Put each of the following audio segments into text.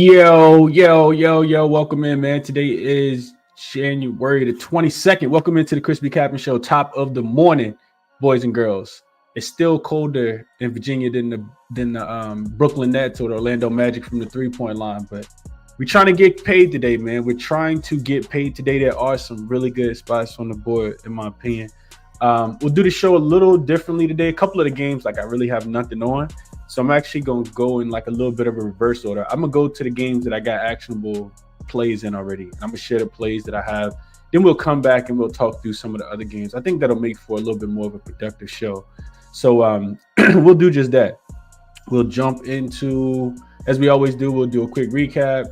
Yo, welcome in, man. Today is January the 22nd. Welcome into the ChrisBeCappinn Show, top of the morning, boys and girls. It's still colder in Virginia than the Brooklyn Nets or the Orlando Magic from the three-point line, but we're trying to get paid today, man. We're trying to get paid today. There are some really good spots on the board, in my opinion. We'll do the show a little differently today. A couple of the games, I really have nothing on. So I'm actually going to go in a little bit of a reverse order. I'm going to go to the games that I got actionable plays in already. And I'm going to share the plays that I have. Then we'll come back and we'll talk through some of the other games. I think that'll make for a little bit more of a productive show. So we'll do just that. We'll jump into, as we always do, we'll do a quick recap.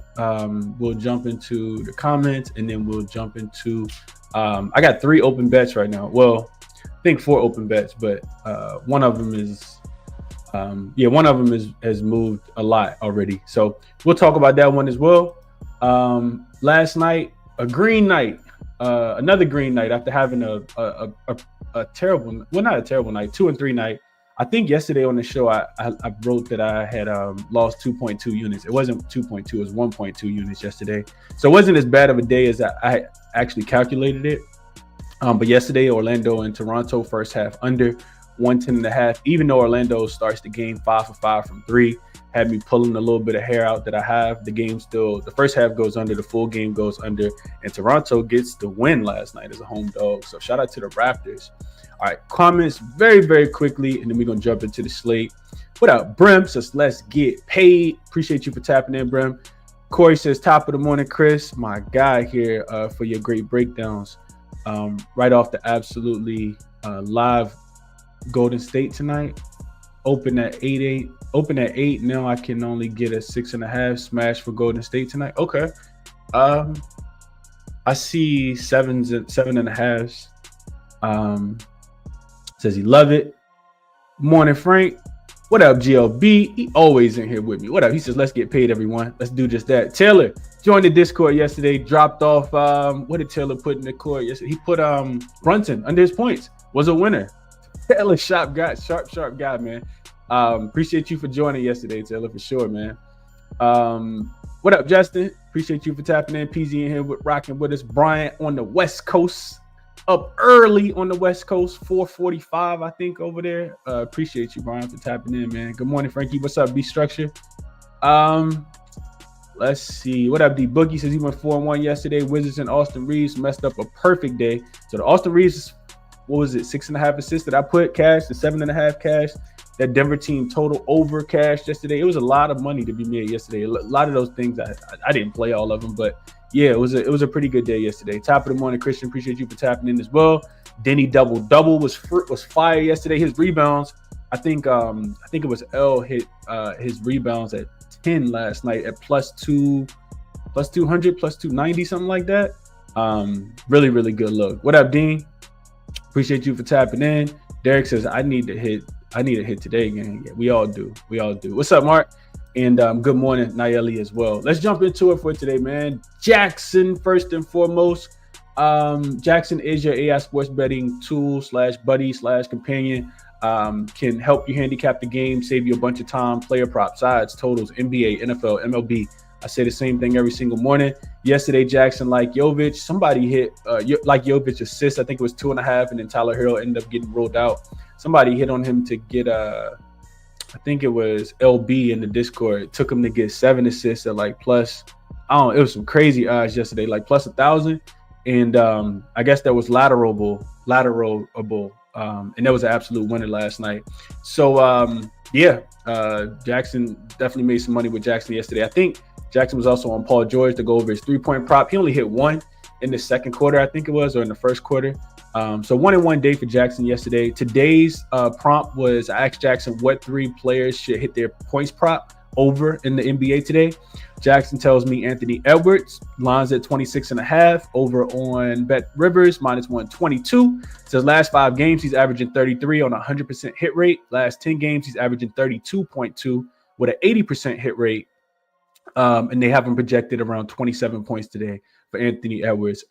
We'll jump into the comments, and then we'll jump into, I got 3 open bets right now. Well, I think 4 open bets, but one of them is, has moved a lot already. So we'll talk about that one as well. Last night, a green night, another green night after having a terrible, well, not a terrible night, 2 and 3 night. I think yesterday on the show, I wrote that I had lost 2.2 units. It wasn't 2.2, it was 1.2 units yesterday. So it wasn't as bad of a day as I actually calculated it. But yesterday, Orlando and Toronto first half under 110.5, even though Orlando starts the game 5 for 5 from 3, had me pulling a little bit of hair out that I have. The game still, the first half goes under, the full game goes under, and Toronto gets the win last night as a home dog. So shout out to the Raptors. All right, comments very, very quickly, and then we're going to jump into the slate. What up, Brim? Says, let's get paid. Appreciate you for tapping in, Brim. Corey says, top of the morning, Chris. My guy here for your great breakdowns. Right off the absolutely live Golden State tonight. Open at 8-8. Open at 8. Now I can only get a 6.5 smash for Golden State tonight. Okay. I see 7.5s. Says he love it. Morning, Frank. What up, GLB? He always in here with me. What up? He says, let's get paid, everyone. Let's do just that. Taylor joined the Discord yesterday. Dropped off. What did Taylor put in the court yesterday? He put Brunson under his points. Was a winner. Taylor, sharp guy, man. Appreciate you for joining yesterday, Taylor, for sure, man. What up, Justin? Appreciate you for tapping in. PZ in here rocking with us. Brian on the West Coast. Up early on the West Coast, 4:45, I think, over there. Appreciate you, Brian, for tapping in, man. Good morning, Frankie. What's up, B-Structure? Let's see. What up, D Boogie? Says he went 4-1 yesterday. Wizards and Austin Reeves messed up a perfect day. So the Austin Reeves, what was it, 6.5 assists that I put cash, the 7.5 cash. That Denver team total over cash yesterday. It was a lot of money to be made yesterday. A lot of those things I didn't play all of them, but yeah, it was a pretty good day yesterday. Top of the morning, Christian. Appreciate you for tapping in as well. Denny double was fire yesterday. His rebounds, I think it was L hit his rebounds at 10 last night at +200, +290, something like that. Really, really good look. What up, Dean? Appreciate you for tapping in. Derek says I need to hit today again. Yeah, we all do. What's up, Mark? And good morning, Nayeli, as well. Let's jump into it for today, man. jaXon, first and foremost. jaXon is your AI sports betting tool / buddy / companion. Can help you handicap the game, save you a bunch of time, player props, odds, totals, NBA, NFL, MLB. I say the same thing every single morning. Yesterday, jaXon, like Jovic, somebody hit like Jovic assist. I think it was 2.5, and then Tyler Hero ended up getting rolled out. Somebody hit on him to get I think it was LB in the Discord. It took him to get 7 assists at plus, it was some crazy odds yesterday, plus 1,000. And I guess that was lateralable. And that was an absolute winner last night. So jaXon definitely made some money with jaXon yesterday. I think jaXon was also on Paul George to go over his 3-point prop. He only hit 1 in the second quarter, I think it was, or in the first quarter. So 1 in 1 day for jaXon yesterday. Today's prompt was I asked jaXon what 3 players should hit their points prop over in the NBA today. jaXon tells me Anthony Edwards, lines at 26.5, over on Bet Rivers, -122. Says last 5 games, he's averaging 33 on a 100% hit rate. Last 10 games, he's averaging 32.2 with an 80% hit rate. And they have him projected around 27 points today for Anthony Edwards.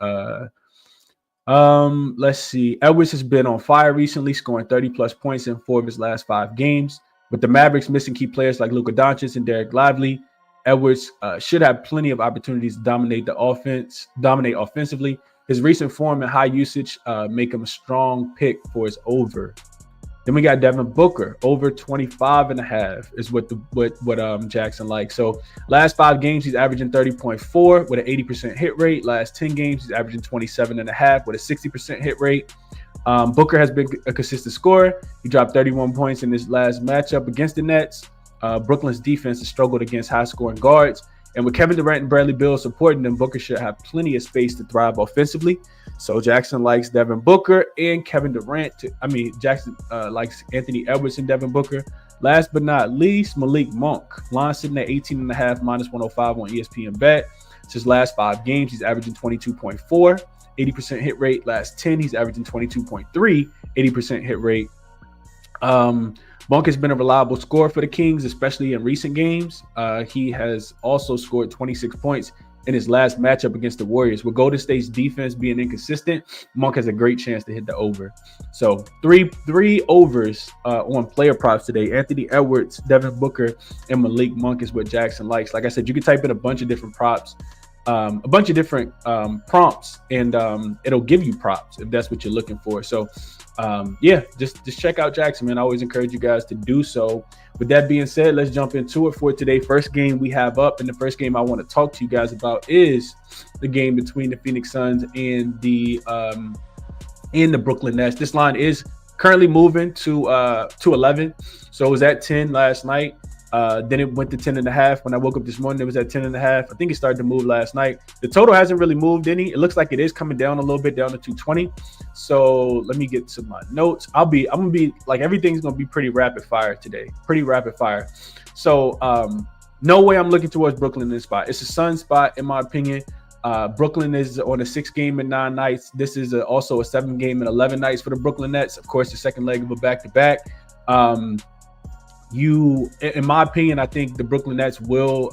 Let's see. Edwards has been on fire recently, scoring 30+ points in 4 of his last 5 games. With the Mavericks missing key players like Luka Doncic and Derek Lively, Edwards should have plenty of opportunities to dominate offensively. His recent form and high usage make him a strong pick for his over. Then we got Devin Booker, over 25.5 is what jaXon likes. So last 5 games, he's averaging 30.4 with an 80% hit rate. Last 10 games, he's averaging 27.5 with a 60% hit rate. Booker has been a consistent scorer. He dropped 31 points in his last matchup against the Nets. Brooklyn's defense has struggled against high-scoring guards. And with Kevin Durant and Bradley Beal supporting them, Booker should have plenty of space to thrive offensively. So jaXon likes Devin Booker and Kevin Durant. jaXon likes Anthony Edwards and Devin Booker. Last but not least, Malik Monk. Line sitting at 18.5, minus 105 on ESPN Bet. It's his last 5 games, he's averaging 22.4, 80% hit rate. Last 10, he's averaging 22.3, 80% hit rate. Monk has been a reliable scorer for the Kings, especially in recent games. He has also scored 26 points in his last matchup against the Warriors. With Golden State's defense being inconsistent, Monk has a great chance to hit the over. So three overs on player props today. Anthony Edwards, Devin Booker, and Malik Monk is what jaXon likes. Like I said, you can type in a bunch of different props, a bunch of different prompts, and it'll give you props if that's what you're looking for. So just check out jaXon, man. I always encourage you guys to do so. With that being said, let's jump into it for today. First game we have up, and the first game I want to talk to you guys about is the game between the Phoenix Suns and the Brooklyn Nets. This line is currently moving to 11. So it was at 10 last night. Then it went to 10.5. When I woke up this morning, it was at 10.5. I think it started to move last night. The total hasn't really moved any. It looks like it is coming down a little bit, down to 220. So let me get to my notes. I'm gonna be like, everything's gonna be pretty rapid fire today. Pretty rapid fire. So no way I'm looking towards Brooklyn in this spot. It's a Sun spot, in my opinion. Brooklyn is on a 6-game and 9 nights. This is also a 7-game and 11 nights for the Brooklyn Nets. Of course, the second leg of a back-to-back. In my opinion, I think the Brooklyn Nets will,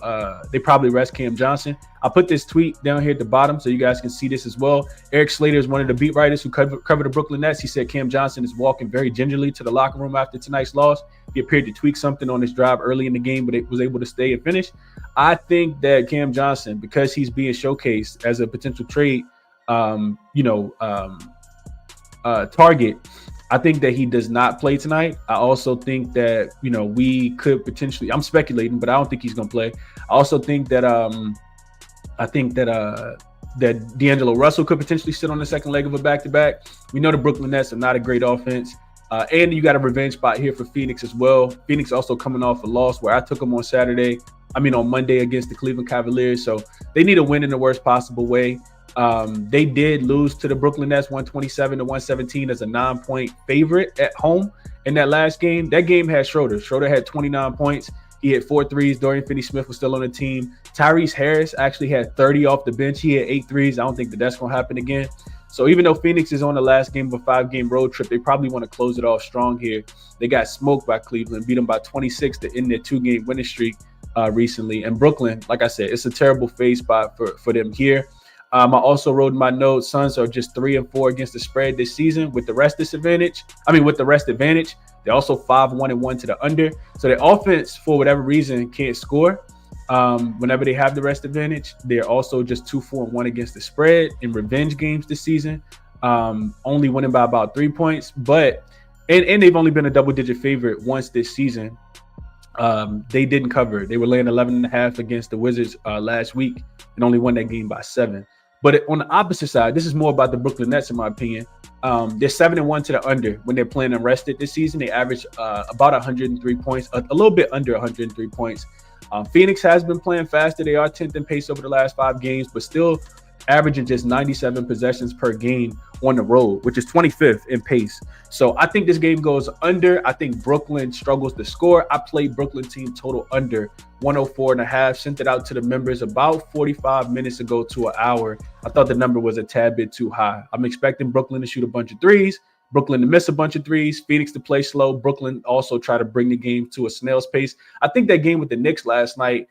they probably rest Cam Johnson. I'll put this tweet down here at the bottom so you guys can see this as well. Eric Slater is one of the beat writers who cover the Brooklyn Nets. He said Cam Johnson is walking very gingerly to the locker room after tonight's loss. He appeared to tweak something on his drive early in the game, but it was able to stay and finish. I think that Cam Johnson, because he's being showcased as a potential trade, target, I think that he does not play tonight. I also think that, we could potentially, I'm speculating, but I don't think he's going to play. I also think that, that D'Angelo Russell could potentially sit on the second leg of a back-to-back. We know the Brooklyn Nets are not a great offense. And you got a revenge spot here for Phoenix as well. Phoenix also coming off a loss where I took them on Monday against the Cleveland Cavaliers. So they need a win in the worst possible way. They did lose to the Brooklyn Nets 127-117 as a 9-point favorite at home in that last game. That game had Schroeder. Schroeder had 29 points. He hit 4 threes. Dorian Finney-Smith was still on the team. Tyrese Harris actually had 30 off the bench. He had 8 threes. I don't think that's going to happen again. So even though Phoenix is on the last game of a 5-game road trip, they probably want to close it off strong here. They got smoked by Cleveland, beat them by 26 to end their 2-game winning streak recently. And Brooklyn, like I said, it's a terrible phase spot for them here. I also wrote in my notes, Suns are just 3-4 against the spread this season with the rest advantage. They're also 5-1-1 to the under. So their offense, for whatever reason, can't score whenever they have the rest advantage. They're also just 2-4-1 against the spread in revenge games this season, only winning by about 3 points. But they've only been a double-digit favorite once this season. They didn't cover. They were laying 11.5 against the Wizards last week and only won that game by 7. But on the opposite side, this is more about the Brooklyn Nets, in my opinion. They're 7-1 to the under when they're playing unrested this season. They average about 103 points, a little bit under 103 points. Phoenix has been playing faster. They are 10th in pace over the last 5 games, but still averaging just 97 possessions per game on the road, which is 25th in pace. So I think this game goes under. I think Brooklyn struggles to score. I played Brooklyn team total under 104.5, sent it out to the members about 45 minutes ago to an hour. I thought the number was a tad bit too high. I'm expecting Brooklyn to shoot a bunch of threes, Brooklyn to miss a bunch of threes, Phoenix to play slow, Brooklyn also try to bring the game to a snail's pace. I think that game with the Knicks last night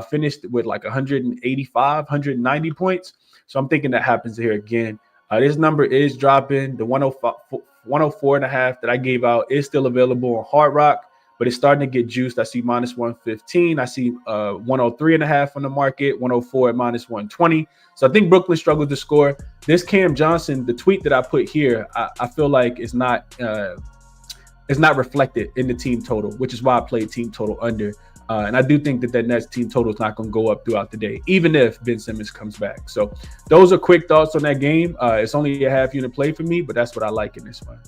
finished with like 185, 190 points. So I'm thinking that happens here again. This number is dropping. The 104.5 that I gave out is still available on Hard Rock. but it's starting to get juiced. I see minus 115. I see 103.5 on the market, 104 at minus 120. So I think Brooklyn struggled to score. This Cam Johnson, the tweet that I put here, I feel like is not reflected in the team total, which is why I played team total under. And I do think that Nets team total is not going to go up throughout the day, even if Ben Simmons comes back. So those are quick thoughts on that game. It's only a half unit play for me, but that's what I like in this one.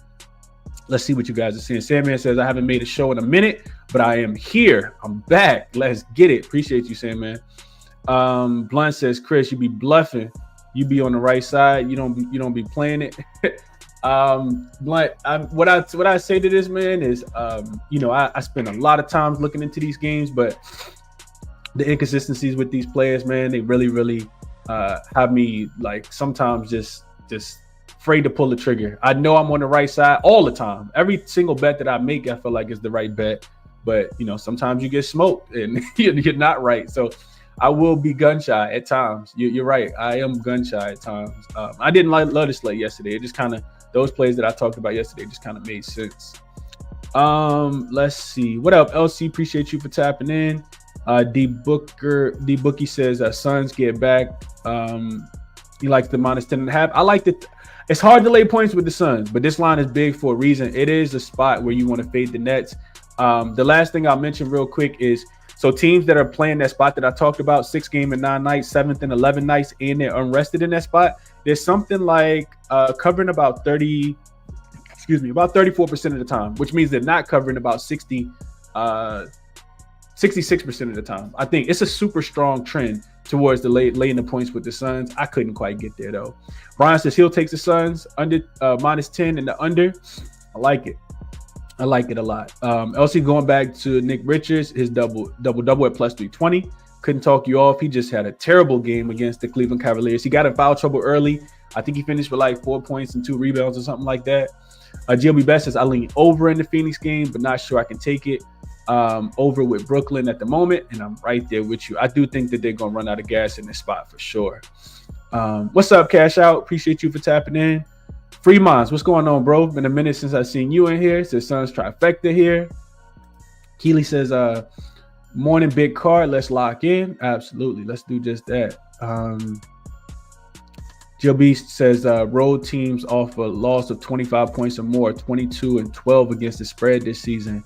Let's see what you guys are seeing. Sandman says, I haven't made a show in a minute, but I am here. I'm back. Let's get it. Appreciate you, Sandman. Blunt says, Chris, you be bluffing. You be on the right side. You don't be playing it. Blunt, what I say to this, man, is I spend a lot of time looking into these games, but the inconsistencies with these players, man, they really have me like sometimes just afraid to pull the trigger. I know I'm on the right side all the time. Every single bet that I make, I feel like is the right bet, but sometimes you get smoked and you're not right. So I will be gun shy at times. You're right. I am gun shy at times. I didn't love the slate yesterday. It just kind of, those plays that I talked about yesterday just kind of made sense. Let's see. What up, LC? Appreciate you for tapping in. D Bookie says Suns get back. He likes the minus 10.5. I like the. It's hard to lay points with the Suns, but this line is big for a reason. It is a spot where you want to fade the Nets. The last thing I'll mention real quick is, so teams that are playing that spot that I talked about, 6 game and 9 nights, 7th and 11 nights, and they're unrested in that spot, there's something like covering about 34% of the time, which means they're not covering about 66% of the time. I think it's a super strong trend towards the laying the points with the Suns. I couldn't quite get there though. Brian says he'll take the Suns under minus 10 and the under. I like it. I like it a lot. LC going back to Nick Richards, his double at plus 320. Couldn't talk you off. He just had a terrible game against the Cleveland Cavaliers. He got in foul trouble early. I think he finished with like 4 points and 2 rebounds or something like that. GLB Best says I lean over in the Phoenix game, but not sure I can take it. Over with Brooklyn at the moment, and I'm right there with you. I do think that they're gonna run out of gas in this spot for sure. What's up, Cash Out? Appreciate you for tapping in. Free Minds, what's going on, bro? Been a minute since I've seen you in here. Says Suns trifecta here. Keely says, morning big card, let's lock in. Absolutely, let's do just that. GLB says road teams off a loss of 25 points or more, 22-12 against the spread this season.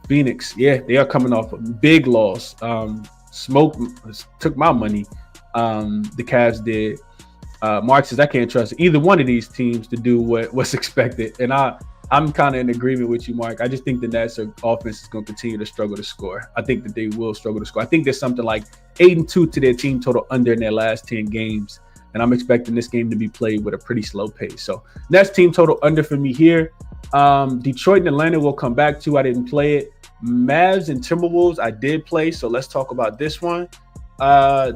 Phoenix, yeah, they are coming off a big loss. Smoke took my money. The Cavs did. Mark says I can't trust either one of these teams to do what's expected, and I'm kind of in agreement with you, Mark. I just think the Nets offense is going to continue to struggle to score. I think that they will struggle to score. I think there's something like 8-2 to their team total under in their last 10 games, and I'm expecting this game to be played with a pretty slow pace. So Nets team total under for me here. Detroit and Atlanta will come back to. I didn't play it. Mavs and Timberwolves I did play, so let's talk about this one.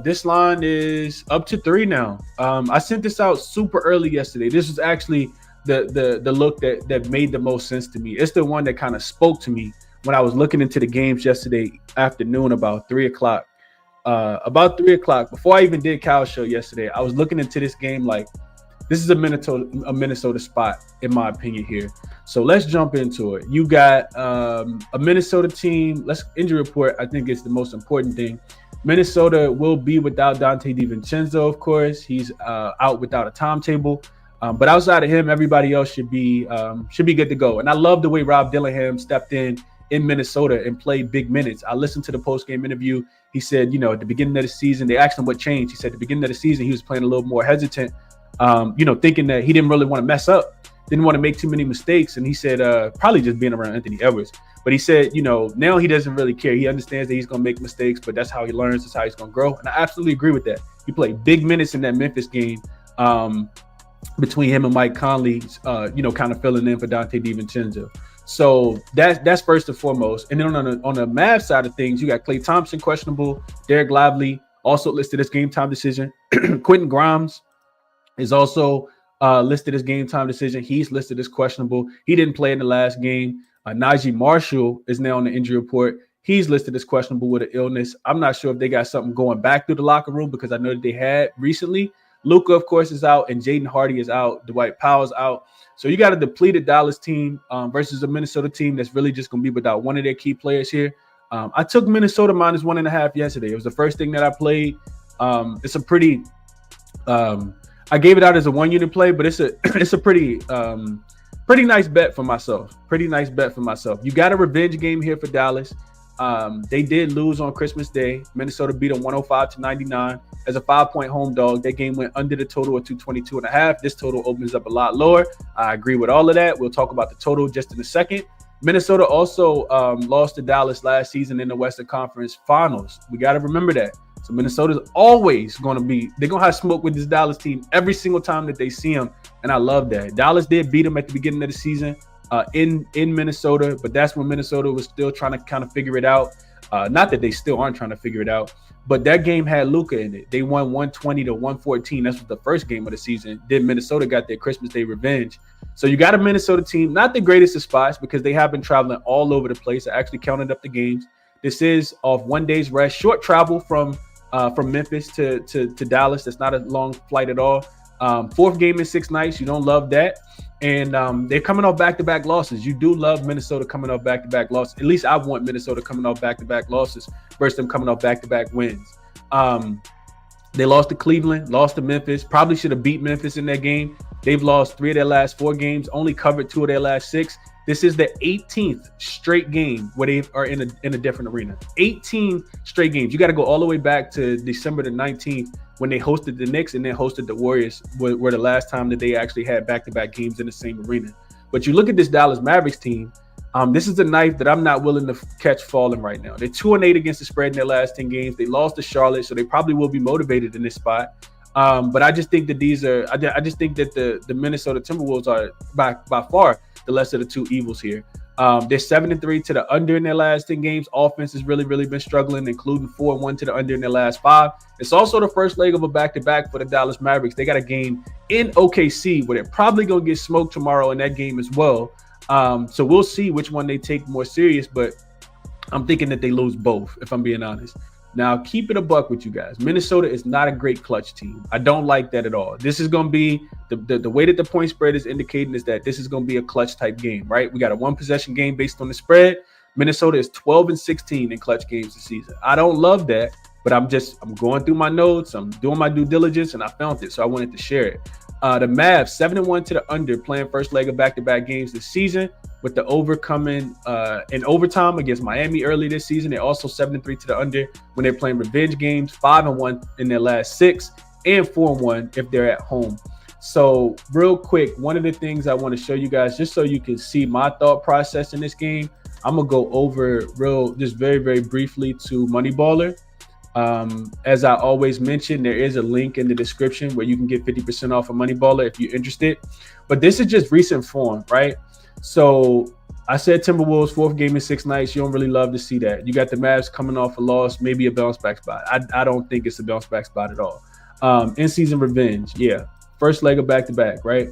This line is up to 3 now. I sent this out super early yesterday. This was actually the look that made the most sense to me. It's the one that kind of spoke to me when I was looking into the games yesterday afternoon about 3 o'clock. Before I even did Cal's show yesterday, I was looking into this game like, this is a Minnesota spot, in my opinion, here. So let's jump into it. You got a Minnesota team. Injury report, I think, is the most important thing. Minnesota will be without Dante DiVincenzo, of course. He's out without a timetable. But outside of him, everybody else should be good to go. And I love the way Rob Dillingham stepped in Minnesota and played big minutes. I listened to the post-game interview. He said, at the beginning of the season, they asked him what changed. He said at the beginning of the season, he was playing a little more hesitant, thinking that he didn't really want to mess up, didn't want to make too many mistakes. And he said, probably just being around Anthony Edwards. But he said, now he doesn't really care. He understands that he's going to make mistakes, but that's how he learns. That's how he's going to grow. And I absolutely agree with that. He played big minutes in that Memphis game between him and Mike Conley, kind of filling in for Dante DiVincenzo. So that's first and foremost. And then on the Mavs side of things, you got Klay Thompson, questionable. Derek Lively, also listed as game time decision. Quentin Grimes is also listed as game time decision. He's listed as questionable. He didn't play in the last game. Najee Marshall is now on the injury report. He's listed as questionable with an illness. I'm not sure if they got something going back through the locker room because I know that they had recently. Luka, of course, is out, and Jaden Hardy is out. Dwight Powell's out. So you got a depleted Dallas team versus a Minnesota team that's really just going to be without one of their key players here. I took Minnesota -1.5 yesterday. It was the first thing that I played. It's a pretty I gave it out as a 1-unit play, but it's a pretty nice bet for myself. You got a revenge game here for Dallas. They did lose on Christmas Day. Minnesota beat them 105-99 as a 5-point home dog. That game went under the total of 222.5. This total opens up a lot lower. I agree with all of that. We'll talk about the total just in a second. Minnesota also lost to Dallas last season in the Western Conference Finals. We got to remember that. So Minnesota's always going to they're going to have smoke with this Dallas team every single time that they see them. And I love that. Dallas did beat them at the beginning of the season in Minnesota, but that's when Minnesota was still trying to kind of figure it out. Not that they still aren't trying to figure it out, but that game had Luka in it. They won 120-114. That's the first game of the season. Then Minnesota got their Christmas Day revenge. So you got a Minnesota team, not the greatest of spots because they have been traveling all over the place. I actually counted up the games. This is off 1 day's rest, short travel from Memphis to Dallas. That's not a long flight at all. 4th game in 6 nights. You don't love that. And they're coming off back-to-back losses. You do love Minnesota coming off back-to-back losses. At least I want Minnesota coming off back-to-back losses versus them coming off back-to-back wins. They lost to Cleveland, lost to Memphis. Probably should have beat Memphis in that game. They've lost 3 of their last 4 games, only covered 2 of their last 6. This is the 18th straight game where they are in a different arena. 18 straight games. You got to go all the way back to December the 19th when they hosted the Knicks and then hosted the Warriors, were the last time that they actually had back-to-back games in the same arena. But you look at this Dallas Mavericks team, this is a knife that I'm not willing to catch falling right now. They're 2-8 against the spread in their last 10 games. They lost to Charlotte, so they probably will be motivated in this spot. But I just think that the Minnesota Timberwolves are by far the lesser of the two evils here. They're 7-3 to the under in their last 10 games. Offense has really been struggling, including 4-1 to the under in their last 5. It's also the first leg of a back-to-back for the Dallas Mavericks. They got a game in OKC where they're probably going to get smoked tomorrow in that game as well. So we'll see which one they take more serious, but I'm thinking that they lose both, if I'm being honest. Now, keep it a buck with you guys. Minnesota is not a great clutch team. I don't like that at all. This is going to be the way that the point spread is indicating is that this is going to be a clutch type game, right? We got a 1-possession game based on the spread. Minnesota is 12-16 in clutch games this season. I don't love that, but I'm going through my notes. I'm doing my due diligence, and I found it, so I wanted to share it. The Mavs 7-1 to the under, playing first leg of back-to-back games this season, with the over coming in overtime against Miami early this season. They're also 7-3 to the under when they're playing revenge games, 5-1 in their last 6, and 4-1 if they're at home. So real quick, one of the things I want to show you guys, just so you can see my thought process in this game, I'm gonna go over just very, very briefly to TheMoneyBaller. As I always mention, there is a link in the description where you can get 50% off of TheMoneyBaller if you're interested. But this is just recent form, right? So I said Timberwolves 4th game in 6 nights. You don't really love to see that. You got the Mavs coming off a loss, maybe a bounce back spot. I don't think it's a bounce back spot at all. In-season revenge, yeah. First leg of back-to-back, right?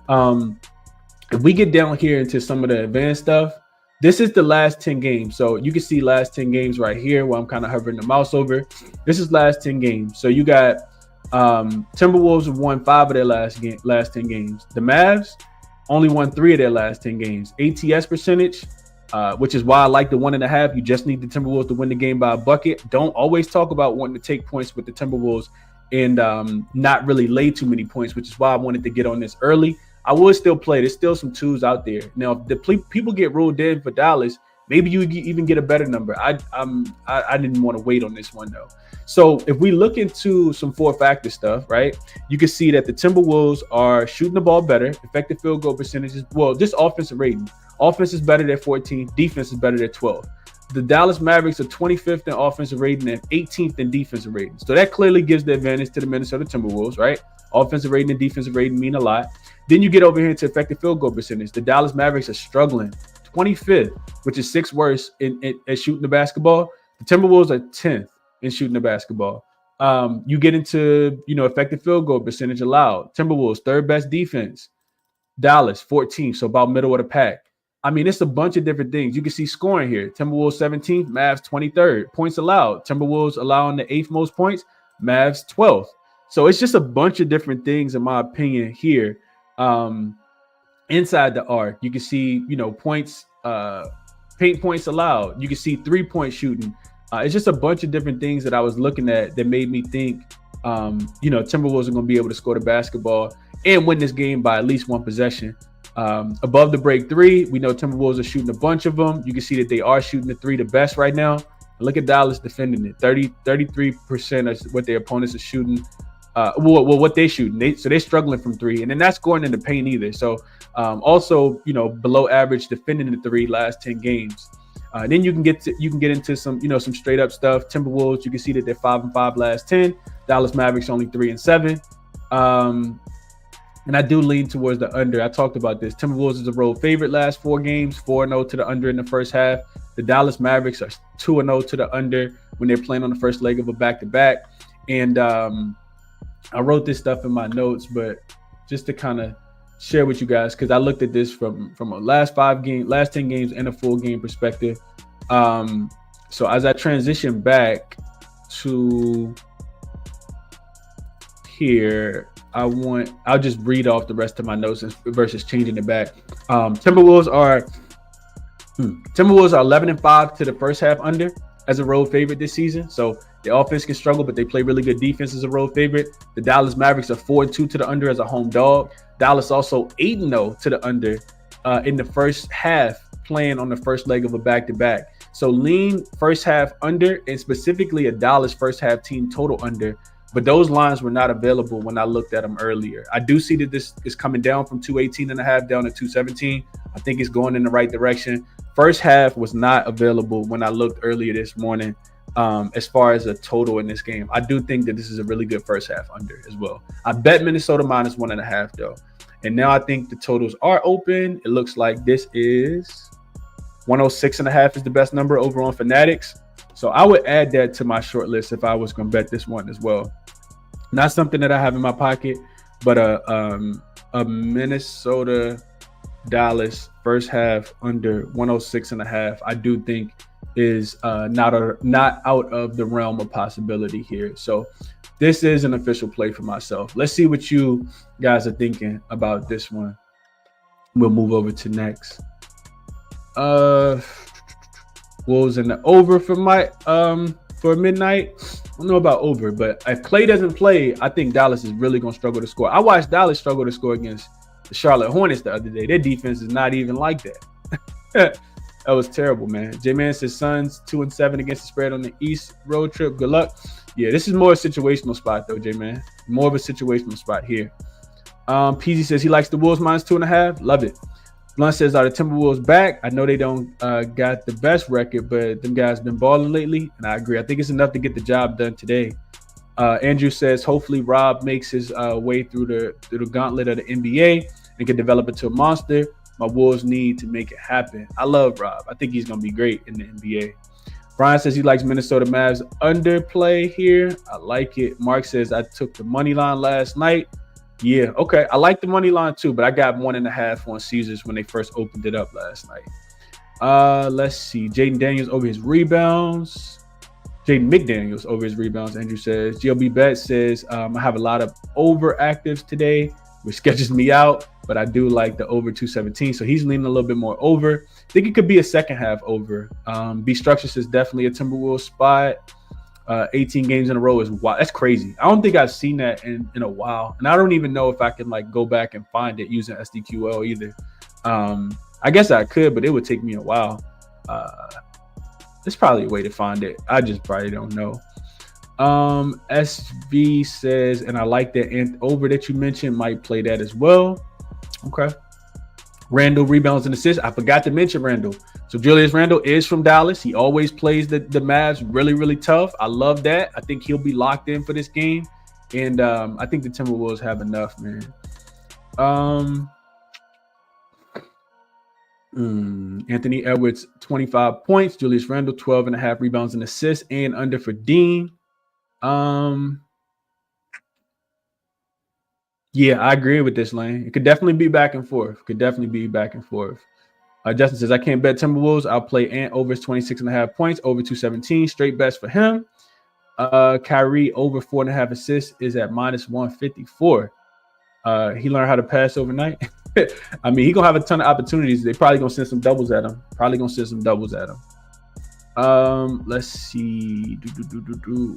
If we get down here into some of the advanced stuff, this is the last 10 games. So you can see last 10 games right here where I'm kind of hovering the mouse over. This is last 10 games. So you got Timberwolves have won 5 of their last 10 games. The Mavs only won 3 of their last 10 games. ATS percentage, which is why I like the 1.5. You just need the Timberwolves to win the game by a bucket. Don't always talk about wanting to take points with the Timberwolves and not really lay too many points, which is why I wanted to get on this early. I would still play. There's still some 2s out there. Now, if the people get ruled in for Dallas, maybe you even get a better number. I didn't want to wait on this one, though. So if we look into some 4-factor stuff, right, you can see that the Timberwolves are shooting the ball better, effective field goal percentages. Well, just offensive rating. Offense is better than 14. Defense is better than 12. The Dallas Mavericks are 25th in offensive rating and 18th in defensive rating. So that clearly gives the advantage to the Minnesota Timberwolves, right? Offensive rating and defensive rating mean a lot. Then you get over here to effective field goal percentage. The Dallas Mavericks are struggling, 25th, which is 6th worst at shooting the basketball. The Timberwolves are 10th in shooting the basketball. You get into, effective field goal percentage allowed. Timberwolves, 3rd best defense. Dallas, 14th, so about middle of the pack. I mean, it's a bunch of different things. You can see scoring here. Timberwolves 17th, Mavs 23rd. Points allowed. Timberwolves allowing the 8th most points, Mavs 12th. So it's just a bunch of different things, in my opinion, here. And inside the arc, you can see, points, paint points allowed. You can see 3-point shooting. It's just a bunch of different things that I was looking at that made me think, Timberwolves are going to be able to score the basketball and win this game by at least one possession. Above the break three, we know Timberwolves are shooting a bunch of them. You can see that they are shooting the three the best right now. Look at Dallas defending it. 33% of what their opponents are shooting. What they shooting. So they're struggling from three, and then not scoring in the paint either. So also, below average defending the three last 10 games. Then you can get into some, some straight up stuff. Timberwolves, you can see that they're 5-5 last 10. Dallas Mavericks only 3-7. And I do lean towards the under. I talked about this. Timberwolves is a road favorite last 4 games, 4-0 to the under in the first half. The Dallas Mavericks are 2-0 to the under when they're playing on the first leg of a back-to-back. And I wrote this stuff in my notes, but just to kind of share with you guys, because I looked at this from a last 10 games and a full game perspective. So as I transition back to here, I'll just read off the rest of my notes versus changing it back. Timberwolves are 11-5 to the first half under as a road favorite this season. So the offense can struggle, but they play really good defense as a road favorite. The Dallas Mavericks are 4-2 to the under as a home dog. Dallas also 8-0 to the under in the first half, playing on the first leg of a back-to-back. So lean first half under, and specifically a Dallas first half team total under. But those lines were not available when I looked at them earlier. I do see that this is coming down from 218.5 down to 217. I think it's going in the right direction. First half was not available when I looked earlier this morning as far as a total in this game. I do think that this is a really good first half under as well. I bet Minnesota minus 1.5 though. And now I think the totals are open. It looks like this is 106.5 is the best number over on Fanatics. So I would add that to my short list if I was going to bet this one as well. Not something that I have in my pocket, but a Minnesota Dallas first half under 106.5. I do think is not out of the realm of possibility here. So this is an official play for myself. Let's see what you guys are thinking about this one. We'll move over to next. Wolves in the over for midnight. I don't know about over, but if Clay doesn't play, I think Dallas is really going to struggle to score. I watched Dallas struggle to score against the Charlotte Hornets the other day. Their defense is not even like that. That was terrible, man. J-Man says Suns 2-7 against the spread on the East road trip. Good luck. Yeah, this is more a situational spot though, J-Man. More of a situational spot here. PZ says he likes the Wolves minus 2.5. Love it. Blunt says, are the Timberwolves back? I know they don't got the best record, but them guys been balling lately, and I agree. I think it's enough to get the job done today. Andrew says, hopefully Rob makes his way through the gauntlet of the NBA and can develop into a monster. My Wolves need to make it happen. I love Rob. I think he's going to be great in the NBA. Brian says he likes Minnesota Mavs underplay here. I like it. Mark says, I took the money line last night. Yeah, okay. I like the money line too, but I got 1.5 on Caesars when they first opened it up last night. Let's see. Jaden Daniels over his rebounds. Jaden McDaniels over his rebounds, Andrew says. GLB Bet says, I have a lot of overactives today, which sketches me out, but I do like the over 217. So he's leaning a little bit more over. I think it could be a second half over. B Structure says definitely a Timberwolves spot. 18 games in a row is wild. That's crazy. I don't think I've seen that in a while. And I don't even know if I can go back and find it using SDQL either. I guess I could, but it would take me a while. There's probably a way to find it. I just probably don't know. SV says, and I like that over that you mentioned, might play that as well. Okay. Randall rebounds and assists. I forgot to mention Randall. So Julius Randle is from Dallas. He always plays the Mavs really, really tough. I love that. I think he'll be locked in for this game. And I think the Timberwolves have enough, man. Anthony Edwards, 25 points. Julius Randle, 12.5 rebounds and assists, and under for Dean. Yeah, I agree with this, Lane. It could definitely be back and forth. Justin says, I can't bet Timberwolves. I'll play Ant over 26.5 points, over 217. Straight bets for him. Kyrie over 4.5 assists is at minus 154. He learned how to pass overnight. I mean, he gonna have a ton of opportunities. They probably gonna send some doubles at him. Let's see.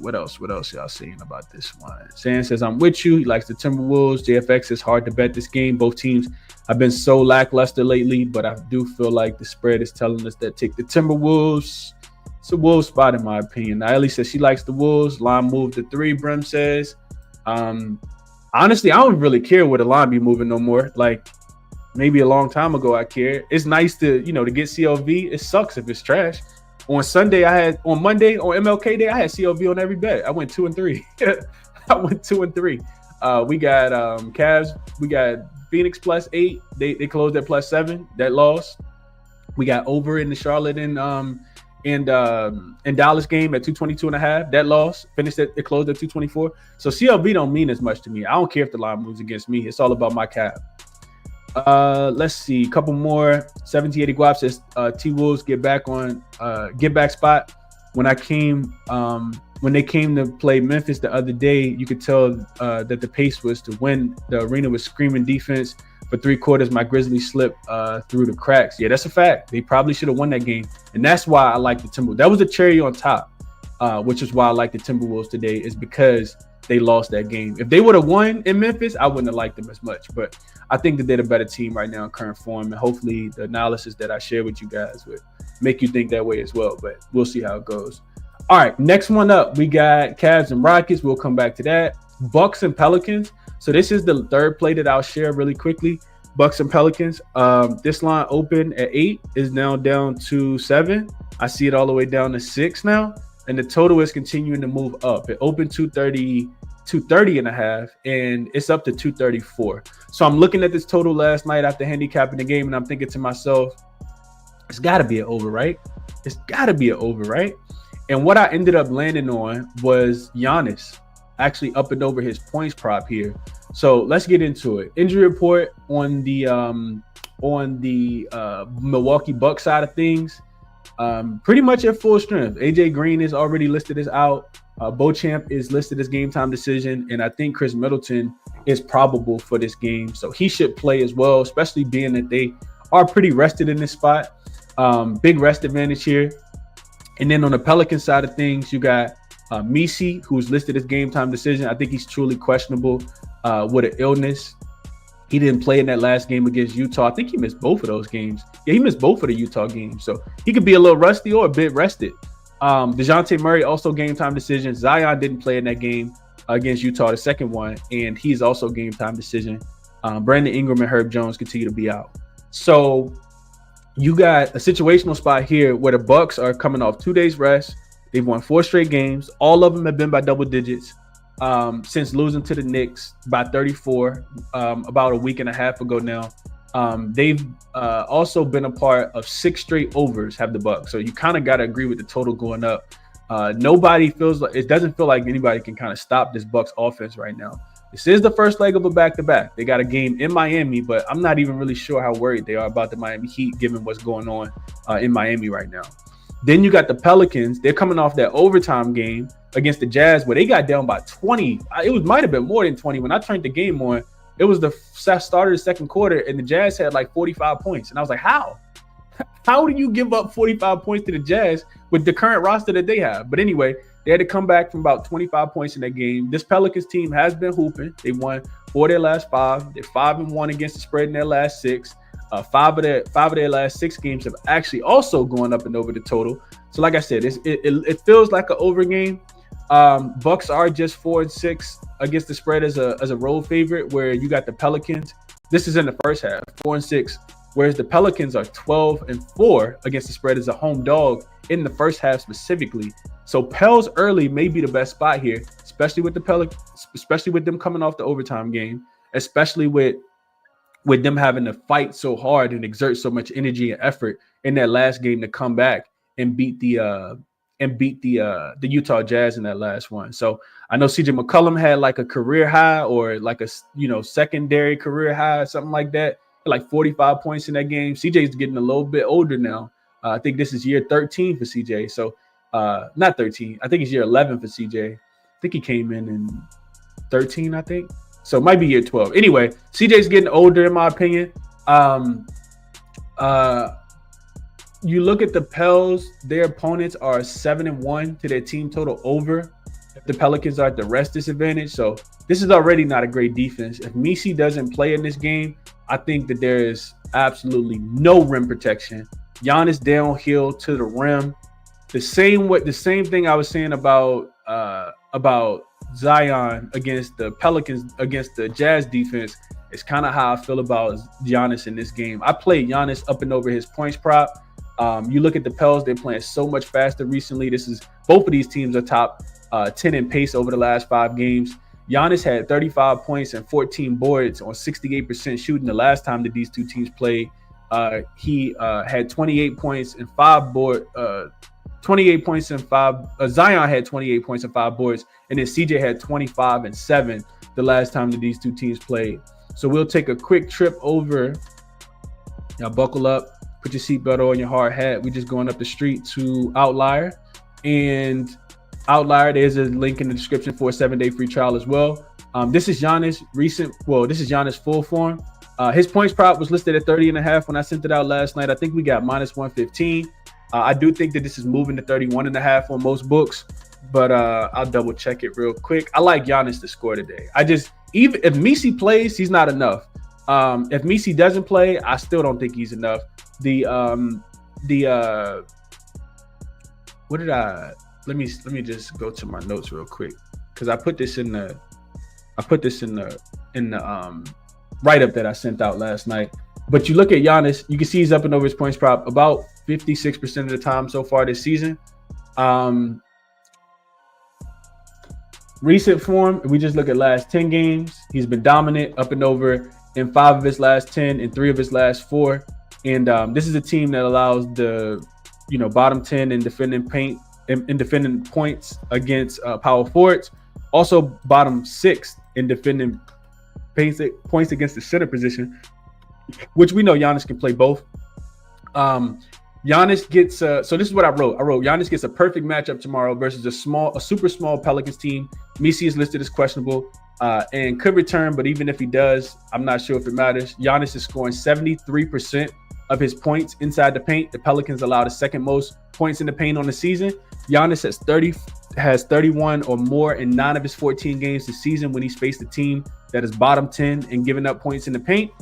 What else y'all saying about this one? Sam says, I'm with you. He likes the Timberwolves. JFX is hard to bet this game. Both teams have been so lackluster lately, but I do feel like the spread is telling us that take the Timberwolves. It's a Wolves spot in my opinion. Naili says she likes the Wolves. Line move to 3, Brim says. Honestly, I don't really care where the line be moving no more. Like, maybe a long time ago I cared. It's nice to, to get CLV. It sucks if it's trash. On Monday, on MLK Day, I had CLV on every bet. I went 2 and 3. We got Cavs. We got Phoenix +8. They closed at +7. That lost. We got over in the Charlotte and Dallas game at 222.5. That lost. It closed at 224. So CLV don't mean as much to me. I don't care if the line moves against me. It's all about my cap. Let's see, a couple more. 1780 Guap says T-Wolves get back spot. When they came to play Memphis the other day, you could tell that the pace was to win. The arena was screaming defense for 3 quarters. My Grizzlies slipped through the cracks. Yeah, that's a fact. They probably should have won that game, and that's why I like the Timberwolves. That was a cherry on top, which is why I like the Timberwolves today, is because they lost that game. If they would have won in Memphis, I wouldn't have liked them as much. But I think that they're the better team right now in current form. And hopefully the analysis that I share with you guys would make you think that way as well. But we'll see how it goes. All right, next one up, we got Cavs and Rockets. We'll come back to that. Bucks and Pelicans. So this is the third play that I'll share really quickly. Bucks and Pelicans. This line opened at 8, is now down to 7. I see it all the way down to 6 now. And the total is continuing to move up. It opened 230.5, and it's up to 234. So I'm looking at this total last night after handicapping the game, and I'm thinking to myself, it's got to be an over, right? And what I ended up landing on was Giannis actually up and over his points prop here. So let's get into it. Injury report on the Milwaukee Bucks side of things. Pretty much at full strength. AJ Green is already listed as out. Beauchamp is listed as game time decision, and I think Chris Middleton is probable for this game, so he should play as well, especially being that they are pretty rested in this spot. Big rest advantage here. And then on the Pelican side of things, you got Misi, who's listed as game time decision. I think he's truly questionable with an illness. He didn't play in that last game against Utah. I think he missed both of those games. Yeah, he missed both of the Utah games. So he could be a little rusty or a bit rested. DeJounte Murray, also game time decision. Zion didn't play in that game against Utah, the second one, and he's also game time decision. Brandon Ingram and Herb Jones continue to be out. So you got a situational spot here where the Bucks are coming off 2 days rest. They've won 4 straight games. All of them have been by double digits. Since losing to the Knicks by 34 about a week and a half ago now. They've also been a part of 6 straight overs, have the Bucks. So you kind of got to agree with the total going up. It doesn't feel like anybody can kind of stop this Bucks offense right now. This is the first leg of a back-to-back. They got a game in Miami, but I'm not even really sure how worried they are about the Miami Heat given what's going on in Miami right now. Then you got the Pelicans. They're coming off that overtime game against the Jazz where they got down by 20. Might have been more than 20. When I turned the game on, it was the start of the second quarter, and the Jazz had like 45 points. And I was like, how? How do you give up 45 points to the Jazz with the current roster that they have? But anyway, they had to come back from about 25 points in that game. This Pelicans team has been hooping. They won 4 of their last 5. They're 5-1 against the spread in their last 6. 5 of their last 6 games have actually also gone up and over the total. So like I said, it feels like an over game. Bucks are just 4-6 against the spread as a road favorite, where you got the Pelicans. This is in the first half, 4-6, whereas the Pelicans are 12-4 against the spread as a home dog in the first half specifically. So Pels early may be the best spot here, especially with the Pelicans, especially with them coming off the overtime game, especially with them having to fight so hard and exert so much energy and effort in that last game to come back and beat the Utah Jazz in that last one. So I know CJ McCollum had like a career high or like a secondary career high, something like that, like 45 points in that game. CJ's getting a little bit older now. I think this is year 13 for CJ. So not 13. I think it's year 11 for CJ. I think he came in 13, I think. So it might be year 12. Anyway, CJ's getting older, in my opinion. You look at the Pels, their opponents are 7-1 to their team total over. The Pelicans are at the rest disadvantage. So this is already not a great defense. If Misi doesn't play in this game, I think that there is absolutely no rim protection. Giannis downhill to the rim. The same thing I was saying about Zion against the Pelicans, against the Jazz defense, is kind of how I feel about Giannis in this game. I played Giannis up and over his points prop. You look at the Pels, they're playing so much faster recently. Both of these teams are top 10 in pace over the last 5 games. Giannis had 35 points and 14 boards on 68% shooting the last time that these two teams played. He had 28 points and 5 boards. 28 points and 5. Zion had 28 points and 5 boards, and then CJ had 25 and 7 the last time that these two teams played. So we'll take a quick trip over. Now buckle up, put your seatbelt on, your hard hat. We're just going up the street to Outlier, and Outlier, there's a link in the description for a 7-day free trial as well. This is Giannis this is Giannis full form. His points prop was listed at 30.5 when I sent it out last night. I think we got -115. I do think that this is moving to 31.5 on most books, but I'll double check it real quick. I like Giannis to score today. Even if Misi plays, he's not enough. If Misi doesn't play, I still don't think he's enough. Let me just go to my notes real quick, because I put this in the write-up that I sent out last night. But you look at Giannis, you can see he's up and over his points prop about 56% of the time so far this season. Recent form, if we just look at last 10 games, he's been dominant up and over in 5 of his last 10 and 3 of his last 4. And this is a team that allows the bottom 10 in defending paint in defending points against power forwards. Also bottom 6 in defending points against the center position, which we know Giannis can play both. Giannis gets so this is what I wrote. Giannis gets a perfect matchup tomorrow versus a super small Pelicans team. Misi is listed as questionable and could return, but even if he does, I'm not sure if it matters. Giannis is scoring 73% of his points inside the paint. The Pelicans allow the second most points in the paint on the season. Giannis has 31 or more in 9 of his 14 games this season when he's faced a team that is bottom 10 and giving up points in the paint.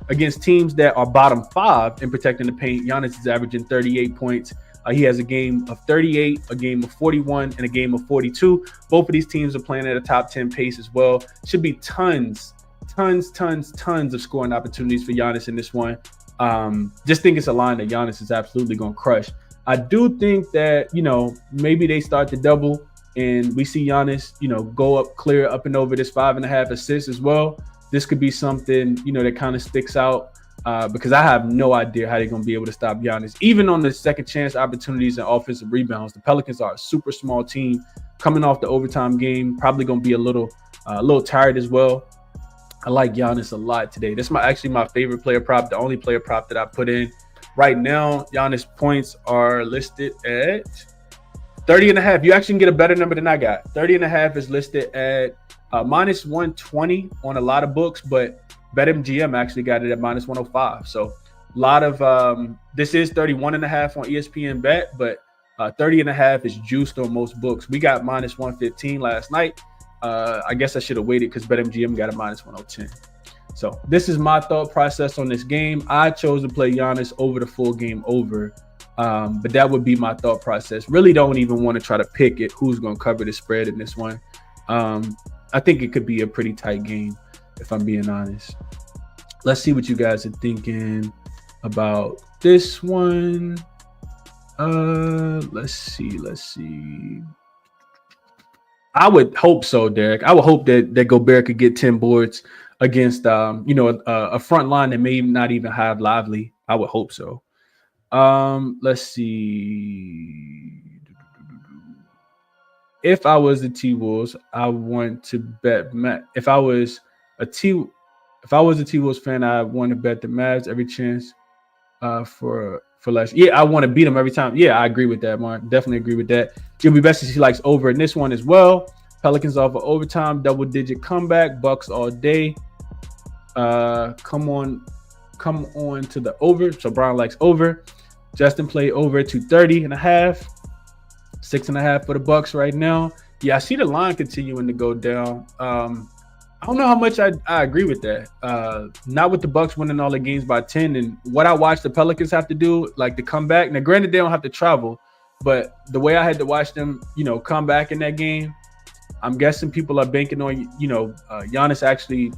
Against teams that are bottom 5 in protecting the paint, Giannis is averaging 38 points. He has a game of 38, a game of 41, and a game of 42. Both of these teams are playing at a top 10 pace as well. Should be tons of scoring opportunities for Giannis in this one. Just think it's a line that Giannis is absolutely going to crush. I do think that, maybe they start to double and we see Giannis, go up and over this 5.5 assists as well. This could be something, that kind of sticks out because I have no idea how they're going to be able to stop Giannis. Even on the second chance opportunities and offensive rebounds, the Pelicans are a super small team coming off the overtime game, probably going to be a little tired as well. I like Giannis a lot today. This is actually my favorite player prop, the only player prop that I put in. Right now, Giannis points are listed at 30.5. You actually can get a better number than I got. 30.5 is listed at -120 on a lot of books, but BetMGM actually got it at -105. So a lot of this is 31.5 on ESPN Bet, but 30.5 is juiced on most books. We got -115 last night. I guess I should have waited because BetMGM got a -110. So this is my thought process on this game. I chose to play Giannis over the full game over, but that would be my thought process. Really don't even want to try to pick it who's going to cover the spread in this one. I think it could be a pretty tight game, if I'm being honest. Let's see what you guys are thinking about this one. Let's see. I would hope so, Derek. I would hope that Gobert could get 10 boards against a front line that may not even have Lively. I would hope so. Let's see. If I was the T-Wolves, I want to bet if I was a T-Wolves fan, I want to bet the Mavs every chance for less. Yeah, I want to beat them every time. Yeah, I agree with that, Mark. Definitely agree with that. It'll be best if he likes over in this one as well. Pelicans off of overtime, double-digit comeback. Bucks all day. Come on to the over. So Brian likes over. Justin played over 230.5. 6.5 for the Bucks right now. Yeah, I see the line continuing to go down. I don't know how much I agree with that. Not with the Bucks winning all the games by 10. And what I watched the Pelicans have to do, like to come back. Now, granted, they don't have to travel, but the way I had to watch them, come back in that game, I'm guessing people are banking on, Giannis actually,